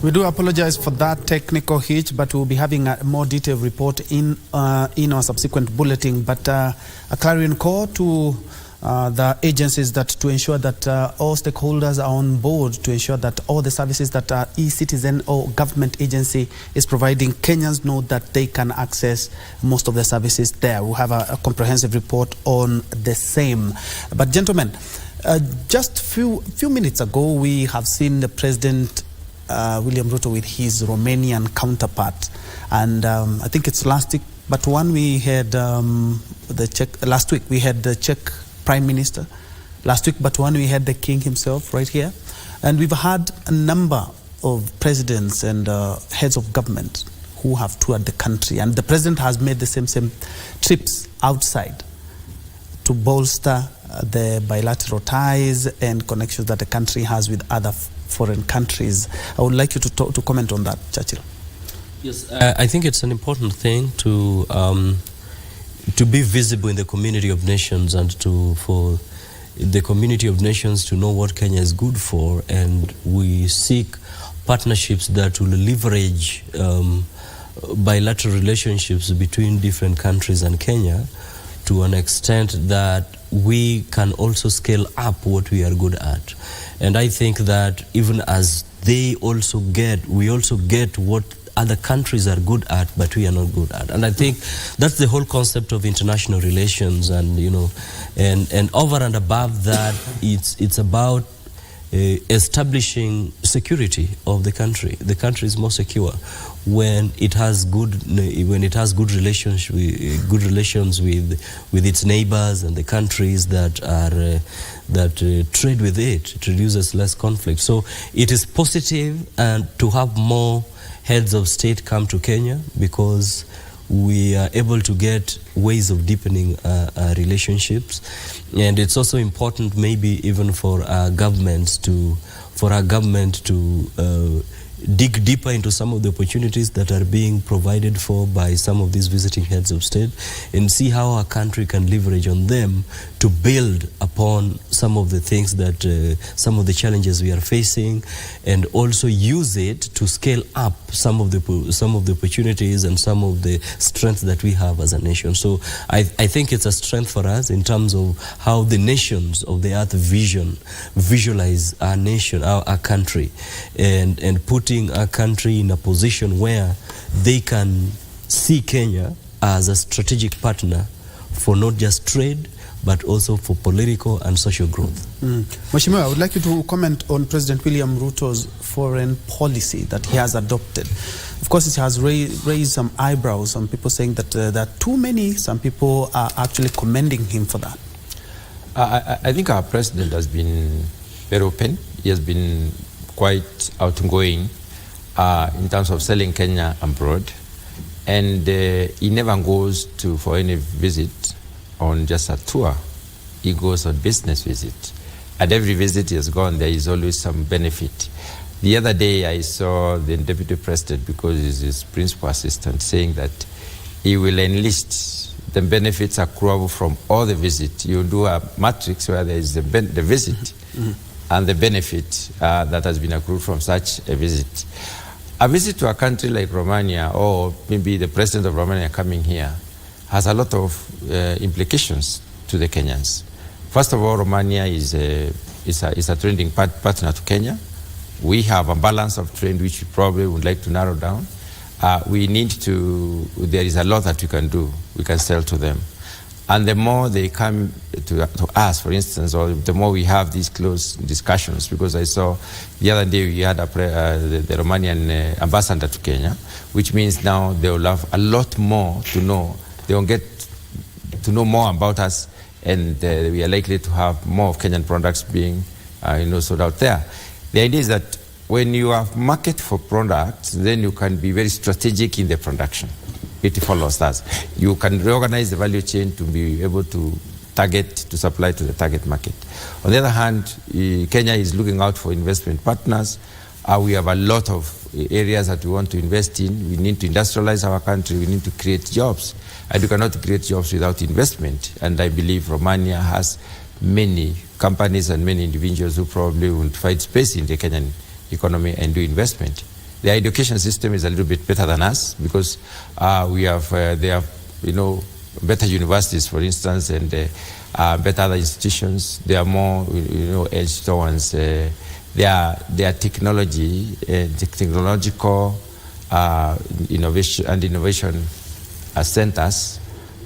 We do apologize for that technical hitch, but we'll be having a more detailed report in our subsequent bulletin. But a clarion call to the agencies that to ensure that all stakeholders are on board, to ensure that all the services that our e-citizen or government agency is providing, Kenyans know that they can access most of the services there. We'll have a comprehensive report on the same. But gentlemen, just few minutes ago, we have seen the President William Ruto with his Romanian counterpart, and I think it's last week, but we had last week we had the Czech Prime Minister, last week, but we had the King himself right here, and we've had a number of presidents and heads of government who have toured the country, and the President has made the same trips outside to bolster the bilateral ties and connections that the country has with other foreign countries. I would like you to comment on that, Churchill. Yes, I think it's an important thing to be visible in the community of nations, and for the community of nations to know what Kenya is good for, and we seek partnerships that will leverage bilateral relationships between different countries and Kenya to an extent that we can also scale up what we are good at. And I think that even as we also get what other countries are good at, but we are not good at. And I think that's the whole concept of international relations, and and over and above that, it's about establishing security of the country. The country is more secure when it has good relations with its neighbors and the countries that trade with it. It reduces less conflict. So it is positive and to have more heads of state come to Kenya, because we are able to get ways of deepening relationships, and it's also important, maybe even for our government to dig deeper into some of the opportunities that are being provided for by some of these visiting heads of state, and see how our country can leverage on them to build upon some of the things that, some of the challenges we are facing, and also use it to scale up some of the opportunities and some of the strengths that we have as a nation. So I think it's a strength for us in terms of how the nations of the earth visualize our nation, our country, and putting our country in a position where they can see Kenya as a strategic partner for not just trade, but also for political and social growth. Mheshimiwa, I would like you to comment on President William Ruto's foreign policy that he has adopted. Of course, it has raised some eyebrows, some people saying that there are too many, some people are actually commending him for that. I think our president has been very open. He has been quite outgoing in terms of selling Kenya abroad. And he never goes for any visit on just a tour. He goes on business visit. At every visit he has gone, there is always some benefit. The other day I saw the deputy president, because he's his principal assistant, saying that he will enlist the benefits accruable from all the visits. You do a matrix where there is the visit and the benefit that has been accrued from such a visit. A visit to a country like Romania, or maybe the president of Romania coming here, has a lot of implications to the Kenyans. First of all, Romania is a trading partner to Kenya. We have a balance of trade which we probably would like to narrow down. There is a lot that we can do. We can sell to them. And the more they come to us, for instance, or the more we have these close discussions, because I saw the other day we had the Romanian ambassador to Kenya, which means now they will have a lot more to know. They will get to know more about us, and we are likely to have more of Kenyan products being sold out there. The idea is that when you have market for products, then you can be very strategic in the production. It follows that. You can reorganize the value chain to be able to supply to the target market. On the other hand, Kenya is looking out for investment partners. We have a lot of areas that we want to invest in. We need to industrialize our country. We need to create jobs. And you cannot create jobs without investment. And I believe Romania has many companies and many individuals who probably will find space in the Kenyan economy and do investment. The education system is a little bit better than us, because they have better universities, for instance, and better other institutions. They are more edged towards their technology, technological innovation centers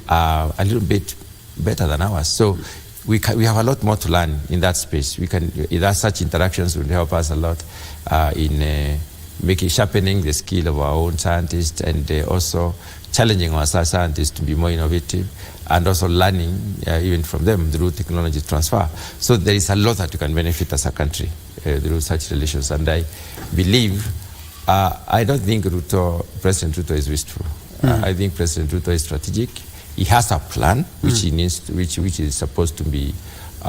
are a little bit better than ours. So we have a lot more to learn in that space. Such interactions will help us a lot in sharpening the skill of our own scientists, and also challenging our scientists to be more innovative, and also learning even from them through technology transfer. So there is a lot that you can benefit as a country through such relations. And I believe, I don't think President Ruto is wasteful. I think President Ruto is strategic. He has a plan which he needs to, which is supposed to be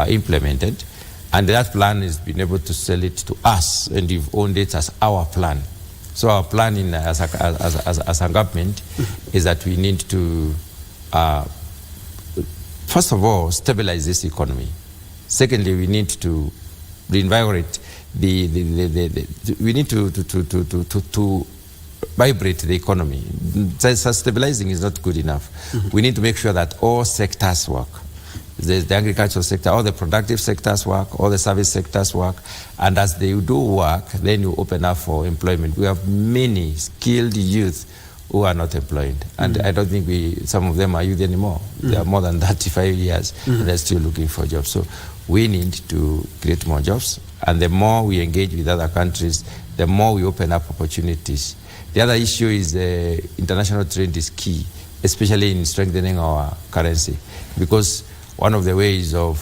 implemented. And that plan has been able to sell it to us, and we've owned it as our plan. So our plan as a government is that we need to, first of all, stabilize this economy. Secondly, we need to reinvigorate we need to vibrate the economy. Stabilizing is not good enough. We need to make sure that all sectors work. The agricultural sector, all the productive sectors work, all the service sectors work, and as they do work, then you open up for employment. We have many skilled youth who are not employed, and I don't think some of them are youth anymore. They are more than 35 years, and they're still looking for jobs. So we need to create more jobs, and the more we engage with other countries, the more we open up opportunities. The other issue is international trade is key, especially in strengthening our currency, because one of the ways of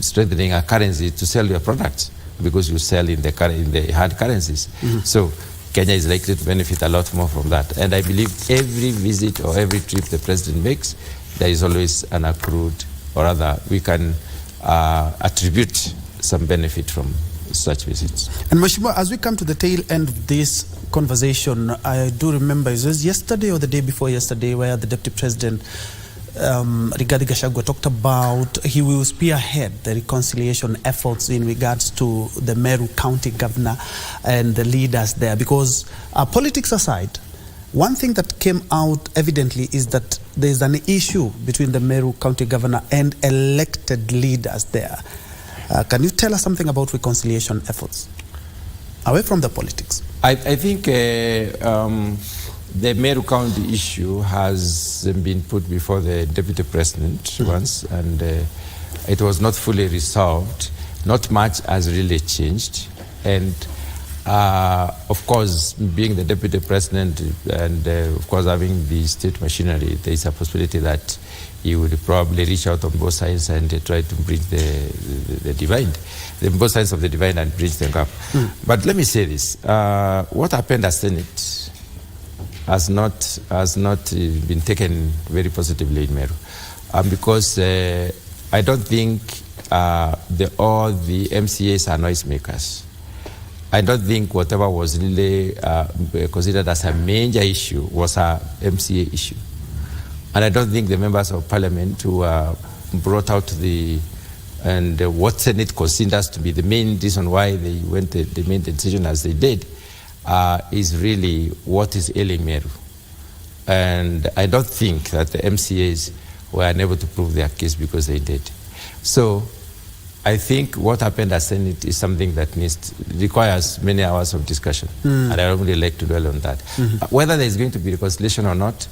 strengthening our currency is to sell your products, because you sell in the hard currencies. So Kenya is likely to benefit a lot more from that. And I believe every visit or every trip the president makes, there is always an accrued, or rather, we can attribute some benefit from such visits. And Mheshimiwa, as we come to the tail end of this conversation, I do remember it was yesterday or the day before yesterday where the Deputy President Rigathi Gachagua talked about he will spearhead the reconciliation efforts in regards to the Meru County Governor and the leaders there, because politics aside, one thing that came out evidently is that there's an issue between the Meru County Governor and elected leaders there. Can you tell us something about reconciliation efforts away from the politics? I think the Meru County issue has been put before the Deputy President once, and it was not fully resolved. Not much has really changed. And of course, being the Deputy President and of course having the state machinery, there is a possibility that he would probably reach out on both sides and try to bridge the divide, both sides of the divide and bridge the gap. But let me say this, what happened at Senate has not been taken very positively in Meru, because I don't think all the MCAs are noisemakers. I don't think whatever was really considered as a major issue was a MCA issue. And I don't think the members of parliament who brought out what Senate considers to be the main reason why they made the decision as they did is really what is ailing Meru. And I don't think that the MCAs were unable to prove their case because they did. So I think what happened at Senate is something that requires many hours of discussion, and I don't really like to dwell on that. Whether there is going to be reconciliation or not,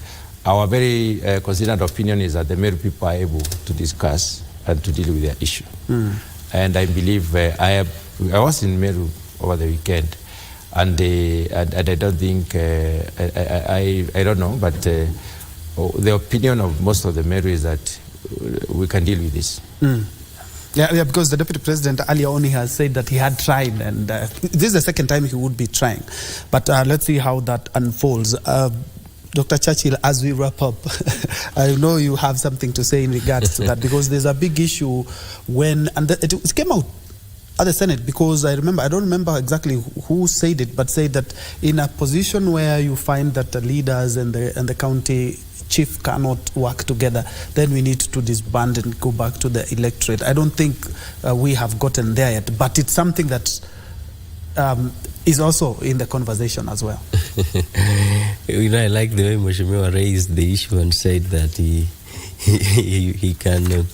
our very considered opinion is that the Meru people are able to discuss and to deal with their issue. And I believe I was in Meru over the weekend, and I don't think I don't know, but the opinion of most of the Meru is that we can deal with this. Yeah, because the Deputy President earlier on has said that he had tried, and this is the second time he would be trying. But let's see how that unfolds. Dr. Churchill, as we wrap up, I know you have something to say in regards to that, because there's a big issue when, and it came out at the Senate, because I don't remember exactly who said it, but said that in a position where you find that the leaders and the county chief cannot work together, then we need to disband and go back to the electorate. I don't think we have gotten there yet, but it's something that is also in the conversation as well. I like the way Mheshimiwa raised the issue and said that he can,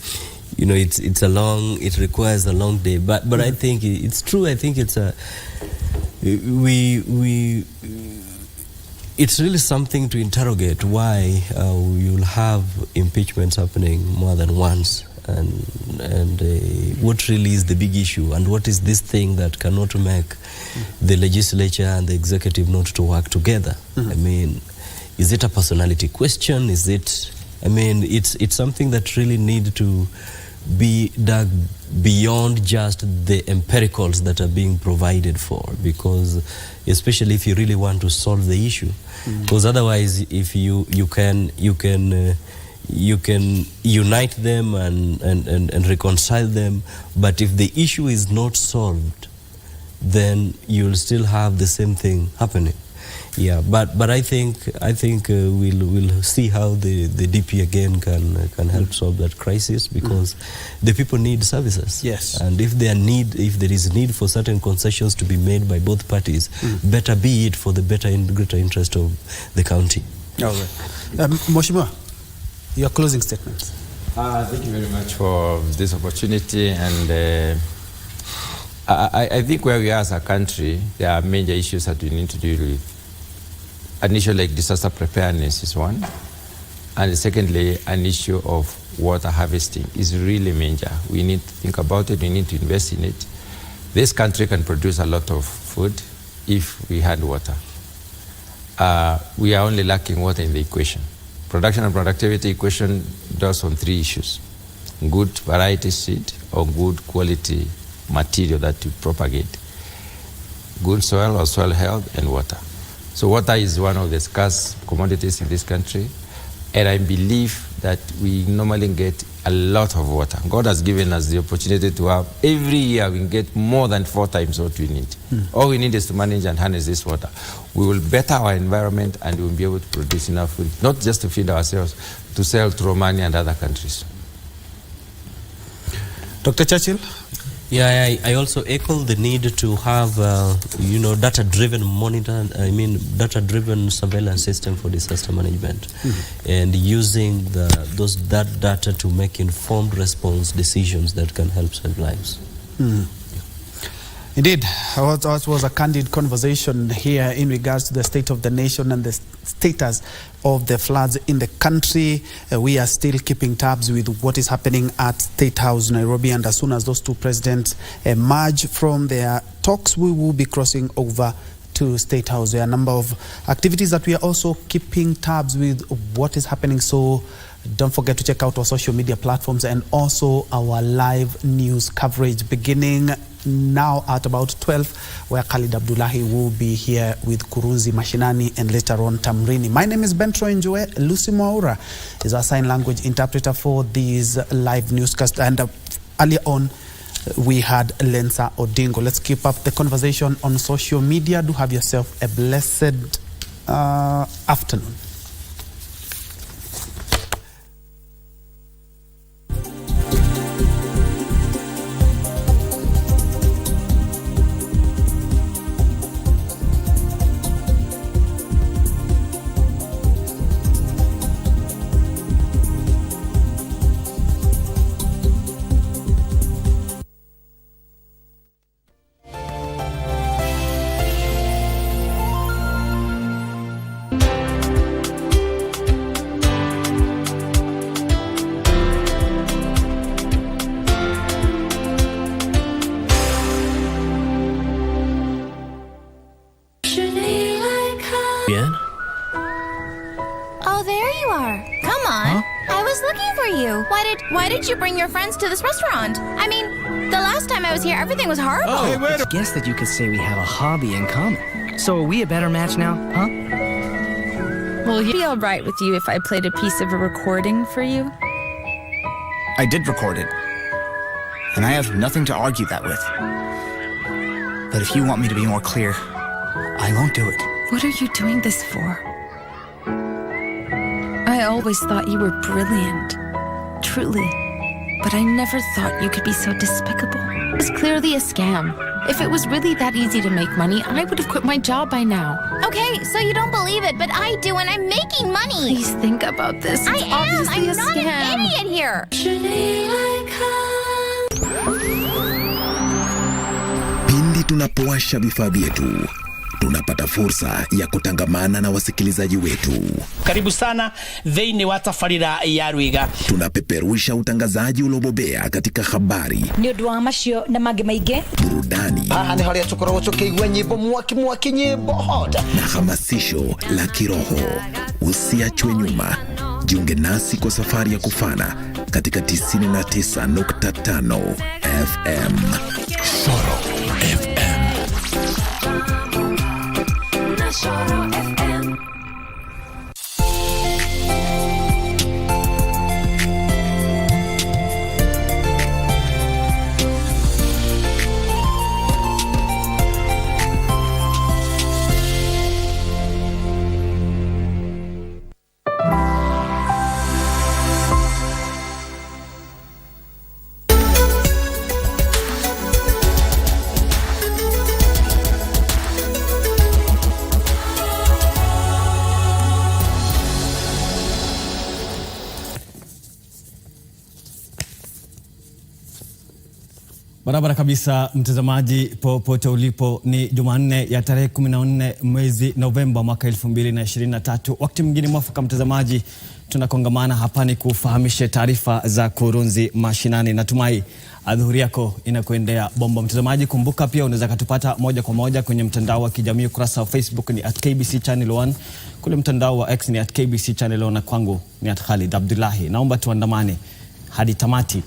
it requires a long day. But I think it's true. I think it's it's really something to interrogate why you'll have impeachments happening more than once, and what really is the big issue, and what is this thing that cannot make the legislature and the executive not to work together? I mean, is it a personality question? Is it, it's something that really need to be dug beyond just the empiricals that are being provided for, because especially if you really want to solve the issue, because otherwise if you can unite them and reconcile them, but if the issue is not solved, then you'll still have the same thing happening. Yeah, but I think we'll see how the DP again can help solve that crisis, because the people need services. Yes. And if there is need for certain concessions to be made by both parties, better be it for the better and greater interest of the county. All right. Mheshimiwa, your closing statements. Thank you very much for this opportunity, and I think where we are as a country, there are major issues that we need to deal with. An issue like disaster preparedness is one, and secondly, an issue of water harvesting is really major. We need to think about it, we need to invest in it. This country can produce a lot of food if we had water. We are only lacking water in the equation. Production and productivity equation does on three issues: good variety seed or good quality material that you propagate, good soil or soil health, and water. So water is one of the scarce commodities in this country, and I believe that we normally get a lot of water. God has given us the opportunity to have, every year we can get more than 4 times what we need. All we need is to manage and harness this water. We will better our environment, and we will be able to produce enough food, not just to feed ourselves, to sell to Romania and other countries. Dr. Churchill? Yeah, I also echo the need to have, data-driven data-driven surveillance system for disaster management, and using that data to make informed response decisions that can help save lives. Indeed, it was a candid conversation here in regards to the state of the nation and the status of the floods in the country. We are still keeping tabs with what is happening at State House, Nairobi, and as soon as those two presidents emerge from their talks, we will be crossing over to State House. There are a number of activities that we are also keeping tabs with what is happening, so don't forget to check out our social media platforms and also our live news coverage beginning now at about 12, where Khalid Abdullahi will be here with Kurunzi, Mashinani, and later on Tamrini. My name is Bentro Njue. Lucy Mwaura is our sign language interpreter for these live newscasts. And earlier on, we had Lensa Odingo. Let's keep up the conversation on social media. Do have yourself a blessed afternoon. Oh, there you are. Come on. I was looking for you. Why did you bring your friends to this restaurant? I mean, the last time I was here, everything was horrible. Oh, hey, wait. I guess that you could say we have a hobby in common. So are we a better match now, huh? Will it be all right with you if I played a piece of a recording for you? I did record it. And I have nothing to argue that with. But if you want me to be more clear, I won't do it. What are you doing this for? I always thought you were brilliant. Truly. But I never thought you could be so despicable. It was clearly a scam. If it was really that easy to make money, I would have quit my job by now. Okay, so you don't believe it, but I do, and I'm making money. Please think about this. I It's am. obviously I'm a not scam. an idiot here. Pindi tunapowasha vifaa vyetu, tunapata fursa ya kutangamana na wasikilizaji wetu. Karibu sana thĩinĩ wa tabarĩra ya Rwiga. Tunapeperusha utangazaji uliobobea katika habari, nĩ ũndũ wa macio na mangĩ maingĩ, burudani, haha nĩ harĩa tũkoragwo tũkĩigua nyĩmbo mwaki nyĩmbo hota na hamasisho la kiroho. Usiachwe nyuma. Jiunge nasi kwa safari ya kufana katika 99.5 FM. Soro FM. Soro FM. Barabara kabisa mtazamaji popote ulipo, ni Jumanne ya tarehe 14 mwezi Novemba mwaka 2023. Wakati mwingine mwafaka mtazamaji, tunakongamana hapa ni kufahamisha taarifa za Kurunzi Mashinani. Natumai adhuhuri yako inakuendea bomba mtazamaji. Kumbuka pia unaweza kutupata moja kwa moja kwenye mtandao wa kijamii. Ukurasa wa Facebook ni @KBC Channel 1, kule mtandao wa X ni @KBC Channel 1, na kwangu ni @Khalid Abdullahi. Naomba tuandamane hadi tamati.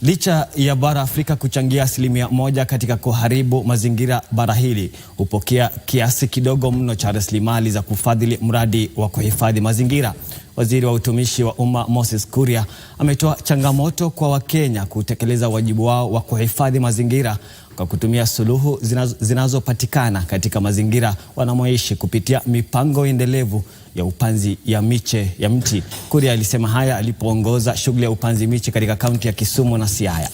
Licha ya bara Afrika kuchangia 1% katika kuharibu mazingira, bara hili hupokea kiasi kidogo mno cha rasilimali za kufadhili mradi wa kuhifadhi mazingira. Waziri wa utumishi wa umma Moses Kuria ametoa changamoto kwa Wakenya kutekeleza wajibu wao wa kuhifadhi mazingira kwa kutumia suluhu zinazopatikana katika mazingira wanamoishi kupitia mipango endelevu ya upanzi ya miche ya mti. Kuria alisema haya alipoongoza shughuli ya upanzi miche katika kaunti ya Kisumu na Siaya.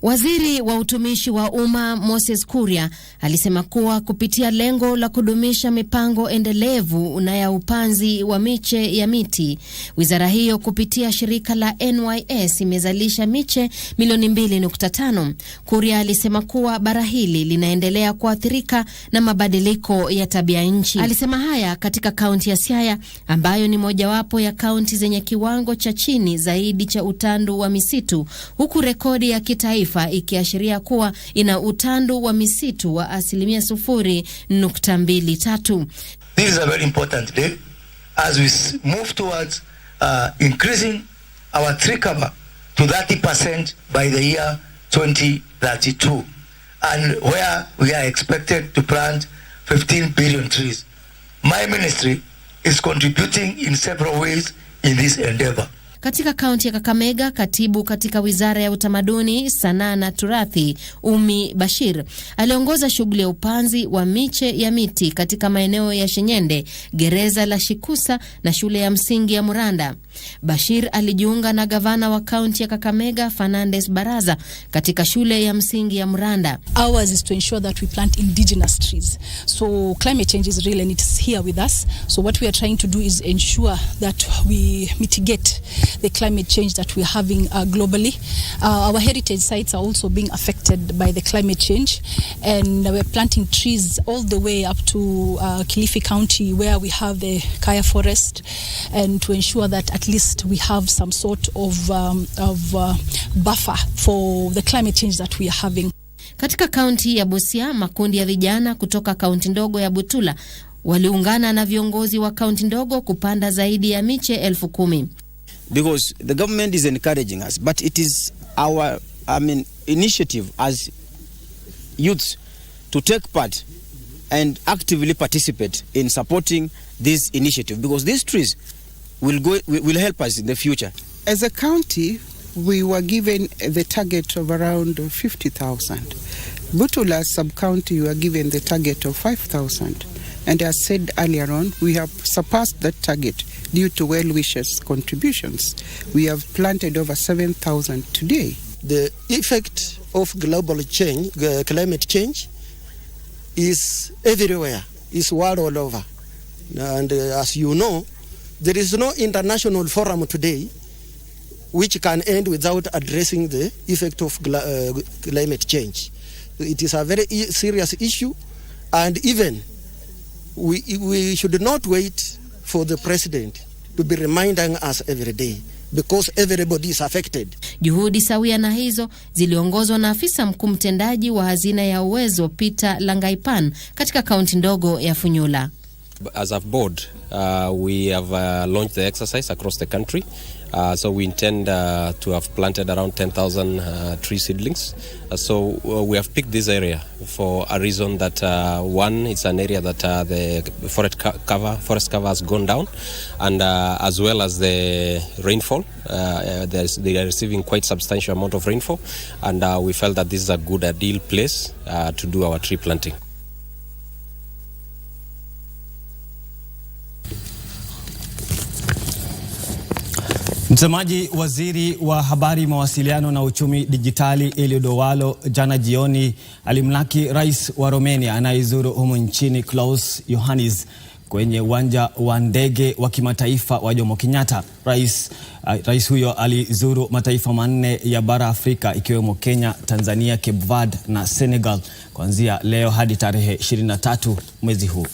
Waziri wa utumishi wa umma Moses Kuria alisema kuwa kupitia lengo la kudumisha mipango endelevu na ya upanzi wa miche ya miti, wizara hiyo kupitia shirika la NYS imezalisha miche milioni 2.5. Kuria alisema kuwa bara hili linaendelea kuathirika na mabadiliko ya tabia nchi. Alisema haya katika kaunti ya Siaya ambayo ni mojawapo ya kaunti zenye kiwango cha chini zaidi cha utandu wa misitu, huku rekodi ya kitaifa ikiashiria kuwa ina utandu wa misitu wa 0.23. This is a very important day as we move towards increasing our tree cover to 30% by the year 2032, and where we are expected to plant 15 billion trees. My ministry is contributing in several ways in this endeavor. Katika kaunti ya Kakamega, katibu katika wizara ya utamaduni, sanaa na turathi Umi Bashir aliongoza shughuli ya upanzi wa miche ya miti katika maeneo ya Shenyende, gereza la Shikusa na shule ya msingi ya Muranda. Bashir alijiunga na gavana wa kaunti ya Kakamega Fernandes Baraza katika shule ya msingi ya Muranda. Ours is to ensure that we plant indigenous trees. So climate change is real and it's here with us. So what we are trying to do is ensure that we mitigate the climate change that we're having globally. Our heritage sites are also being affected by the climate change, and we're planting trees all the way up to Kilifi County, where we have the Kaya forest, and to ensure that at least we have some sort of buffer for the climate change that we are having. Katika kaunti ya Busia, makundi ya vijana kutoka kaunti ndogo ya Butula waliungana na viongozi wa kaunti ndogo kupanda zaidi ya miche 10,000. Because the government is encouraging us, but it is our initiative as youths to take part and actively participate in supporting this initiative, because these trees will help us in the future. As a county, we were given the target of around 50,000. Butula sub-county were given the target of 5,000. And as said earlier on, we have surpassed that target due to well-wishers' contributions. We have planted over 7,000 today. The effect of global change, climate change, is everywhere, is world all over. And as you know, there is no international forum today which can end without addressing the effect of climate change. It is a very serious issue, and even we should not wait for the president to be reminding us every day, because everybody is affected. Juhudi sawia na hizo ziliongozwa na afisa mkuu mtendaji wa hazina ya uwezo Peter Langaipan katika kaunti ndogo ya Funyula. As a board, we have launched the exercise across the country. So we intend to have planted around 10,000 tree seedlings. So we have picked this area for a reason that one, it's an area that the forest cover has gone down, and as well as the rainfall. They are receiving quite substantial amount of rainfall, and we felt that this is a good ideal place to do our tree planting. Msemaji waziri wa habari, mawasiliano na uchumi dijitali Eliud Owalo jana jioni alimlaki rais wa Romania anayezuru humu nchini Klaus Iohannis kwenye uwanja wa ndege wa kimataifa wa Jomo Kenyatta. Rais huyo alizuru mataifa manne ya bara Afrika ikiwemo Kenya, Tanzania, Cape Verde na Senegal kuanzia leo hadi tarehe 23 mwezi huu.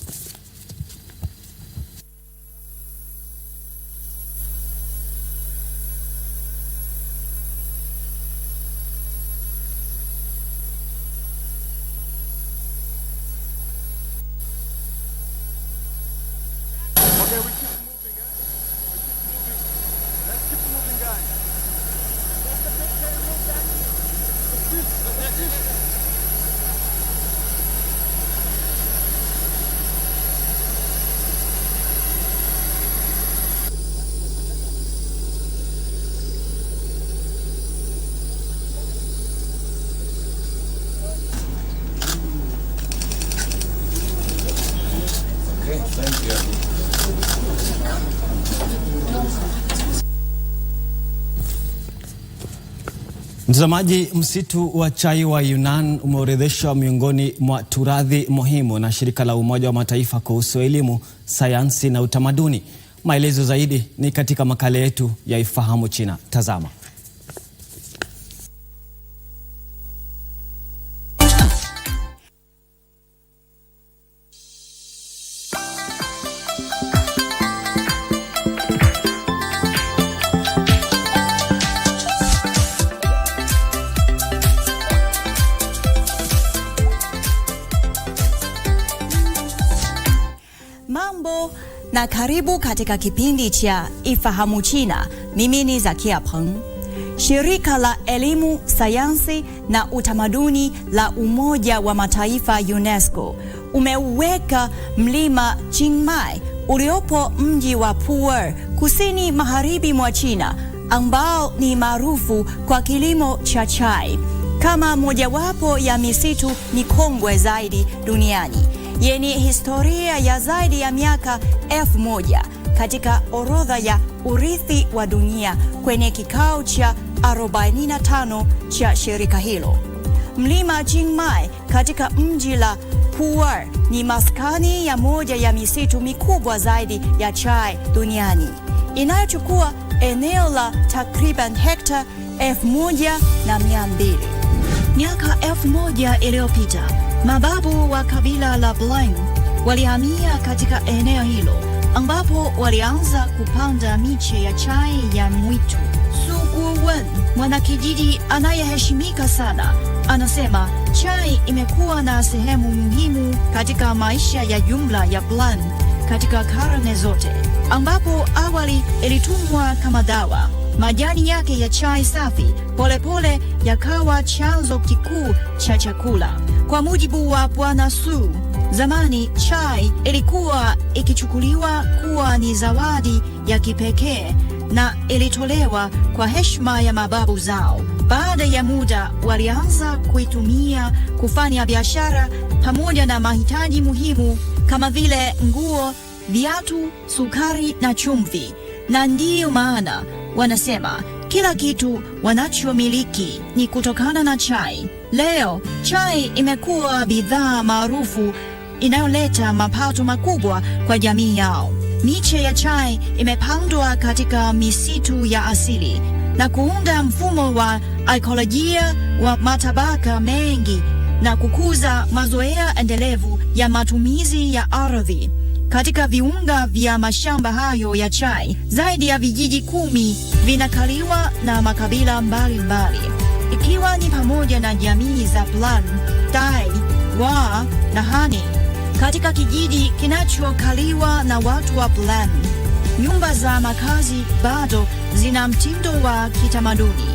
Mtazamaji, msitu wa chai wa Yunnan umeorodheshwa miongoni mwa turathi muhimu na shirika la Umoja wa Mataifa kuhusu elimu, sayansi na utamaduni. Maelezo zaidi ni katika makala yetu ya Ifahamu China. Tazama. Mambo na karibu katika kipindi cha Ifahamu China. Mimi ni Zakia Peng. Shirika la elimu, sayansi na utamaduni la Umoja wa Mataifa UNESCO umeweka mlima Chiangmai uliopo mji wa Pu'er kusini magharibi mwa China, ambao ni maarufu kwa kilimo cha chai, kama mojawapo ya misitu mikongwe zaidi duniani yenye historia ya zaidi ya miaka 1000 katika orodha ya urithi wa dunia kwenye kikao cha 45 cha shirika hilo. Mlima Chiangmai katika mji la Pu'er ni maskani ya moja ya misitu mikubwa zaidi ya chai duniani, inayochukua eneo la takriban hekta 1200. Miaka 1000 iliyopita, mababu wa kabila la Blang walihamia katika eneo hilo, ambapo walianza kupanda miche ya chai ya mwitu. Su Guwen, mwanakijiji anayeheshimika sana, anasema chai imekuwa na sehemu muhimu katika maisha ya jumla ya Blang katika karne zote, ambapo awali ilitumwa kama dawa. Majani yake ya chai safi polepole yakawa chanzo kikuu cha chakula. Kwa mujibu wa Bwana Su, zamani chai ilikuwa ikichukuliwa kuwa ni zawadi ya kipekee na ilitolewa kwa heshima ya mababu zao. Baada ya muda, walianza kuitumia kufanya biashara pamoja na mahitaji muhimu kama vile nguo, viatu, sukari na chumvi. Na ndiyo maana wanasema kila kitu wanachomiliki ni kutokana na chai. Leo chai imekuwa bidhaa maarufu inayoleta mapato makubwa kwa jamii yao. Miche ya chai imepandwa katika misitu ya asili na kuunda mfumo wa ekolojia wa matabaka mengi na kukuza mazoea endelevu ya matumizi ya ardhi. Katika viunga vya mashamba hayo ya chai, zaidi ya vijiji 10 vinakaliwa na makabila mbalimbali, ikiwa ni pamoja na jamii za Blang, Tai, Wa na Hani. Katika kijiji kinachokaliwa na watu wa Blang, nyumba za makazi bado zina mtindo wa kitamaduni.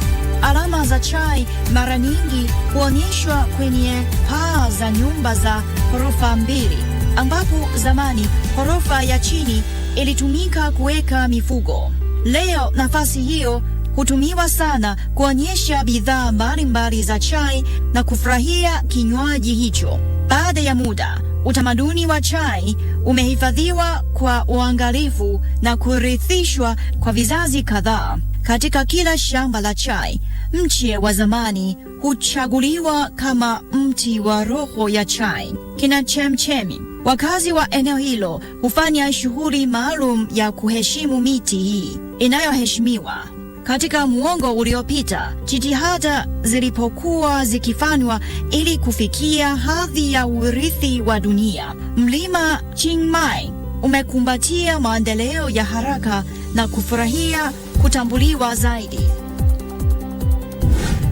Alama za chai mara nyingi huonyeshwa kwenye paa za nyumba za ghorofa 2, ambapo zamani ghorofa ya chini ilitumika kuweka mifugo. Leo nafasi hiyo hutumiwa sana kuonyesha bidhaa mbalimbali za chai na kufurahia kinywaji hicho. Baada ya muda, utamaduni wa chai umehifadhiwa kwa uangalifu na kurithishwa kwa vizazi kadhaa. Katika kila shamba la chai, mche wa zamani huchaguliwa kama mti wa roho ya chai, kina chemchemi. Wakazi wa eneo hilo hufanya shughuli maalum ya kuheshimu miti hii inayoheshimiwa. Katika muongo uliopita, jitihada zilipokuwa zikifanywa ili kufikia hadhi ya urithi wa dunia, mlima Chiangmai umekumbatia maendeleo ya haraka na kufurahia kutambuliwa zaidi.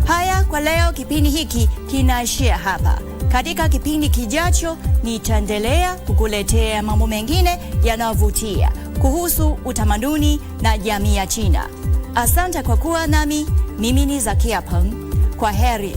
Haya kwa leo, kipindi hiki kinaishia hapa. Katika kipindi kijacho nitaendelea kukuletea mambo mengine yanayovutia kuhusu utamaduni na jamii ya China. Asante kwa kuwa nami. Mimi ni Zakia Peng. Kwa heri.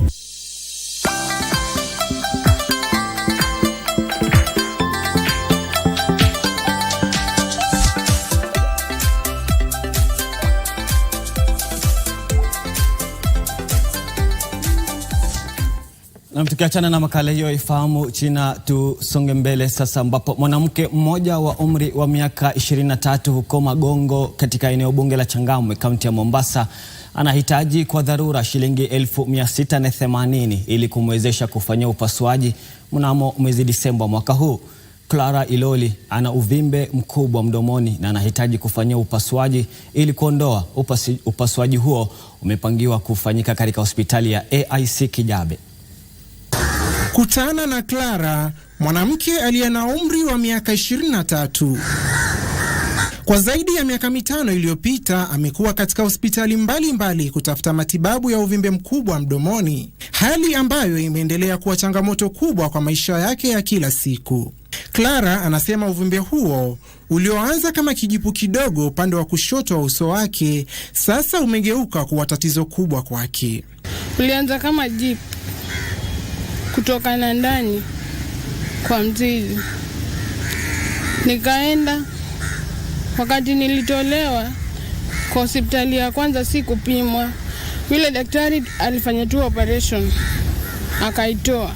Na tukiachana na makala hiyo Ifahamu China, tusonge mbele sasa, ambapo mwanamke mmoja wa umri wa miaka 23 huko Magongo katika eneo bunge la Changamwe, kaunti ya Mombasa, anahitaji kwa dharura shilingi 1680 ili kumwezesha kufanyia upasuaji mnamo mwezi Disemba mwaka huu. Clara Iloli ana uvimbe mkubwa mdomoni na anahitaji kufanyia upasuaji ili kuondoa. Upasuaji huo umepangiwa kufanyika katika hospitali ya AIC Kijabe. Kutana na Clara, mwanamke aliye na umri wa miaka 23. Kwa zaidi ya miaka 5 iliyopita amekuwa katika hospitali mbalimbali kutafuta matibabu ya uvimbe mkubwa mdomoni, hali ambayo imeendelea kuwa changamoto kubwa kwa maisha yake ya kila siku. Clara anasema uvimbe huo ulioanza kama kijipu kidogo upande wa kushoto wa uso wake sasa umegeuka kuwa tatizo kubwa kwake. Ulianza kama jipu kutoka ndani kwa mzizi. Nikaenda, wakati nilitolewa kwa hospitali ya kwanza si kupimwa. Yule daktari alifanya tu operation akaitoa.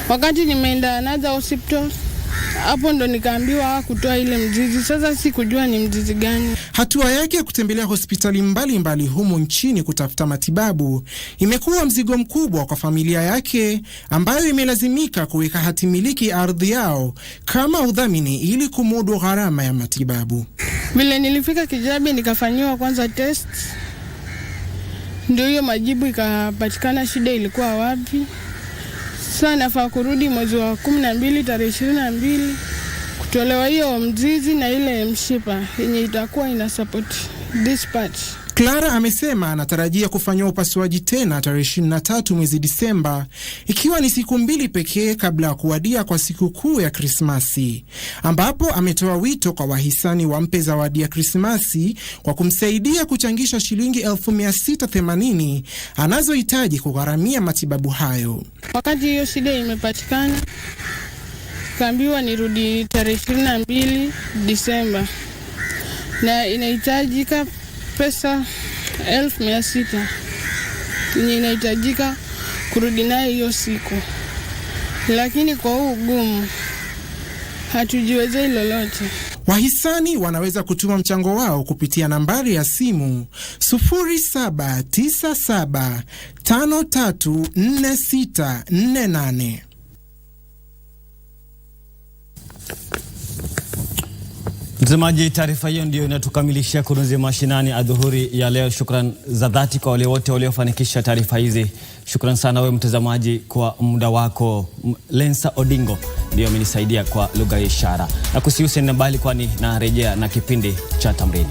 Wakati nimeenda another hospital, hapo ndo nikaambiwa kutoa ile mzizi. Sasa sikujua ni mzizi gani. Hatua yake ya kutembelea hospitali mbalimbali humu nchini kutafuta matibabu imekuwa mzigo mkubwa kwa familia yake, ambayo imelazimika kuweka hatimiliki ardhi yao kama udhamini ili kumudu gharama ya matibabu. Vile nilifika Kijabe nikafanyiwa kwanza test, ndio hiyo majibu ikapatikana shida ilikuwa wapi. Sasa nafaa kurudi mwezi wa 12 tarehe 22 kutolewa hiyo mzizi na ile mshipa yenye itakuwa ina support this part. Clara amesema anatarajia kufanywa upasuaji tena tarehe 23 mwezi Disemba, ikiwa ni siku 2 pekee kabla ya kuwadia kwa siku kuu ya Krismasi, ambapo ametoa wito kwa wahisani wampe zawadi ya Krismasi kwa kumsaidia kuchangisha shilingi 1680 anazohitaji kugharamia matibabu hayo. Wakati hiyo shida imepatikana, kaambiwa nirudi tarehe 22 Disemba na inahitajika pesa 1600 yenye inahitajika kurudi nayo hiyo siku, lakini kwa huu ugumu hatujiwezei lolote. Wahisani wanaweza kutuma mchango wao kupitia nambari ya simu 0797534648. Mtazamaji, taarifa hiyo ndio inatukamilishia Kurunzi Mashinani adhuhuri ya leo. Shukran za dhati kwa wale wote waliofanikisha taarifa hizi. Shukran sana wewe mtazamaji kwa muda wako. Lensa Odingo ndio amenisaidia kwa lugha ya ishara. Na kusiusi mbali kwani narejea na kipindi cha Tamrini.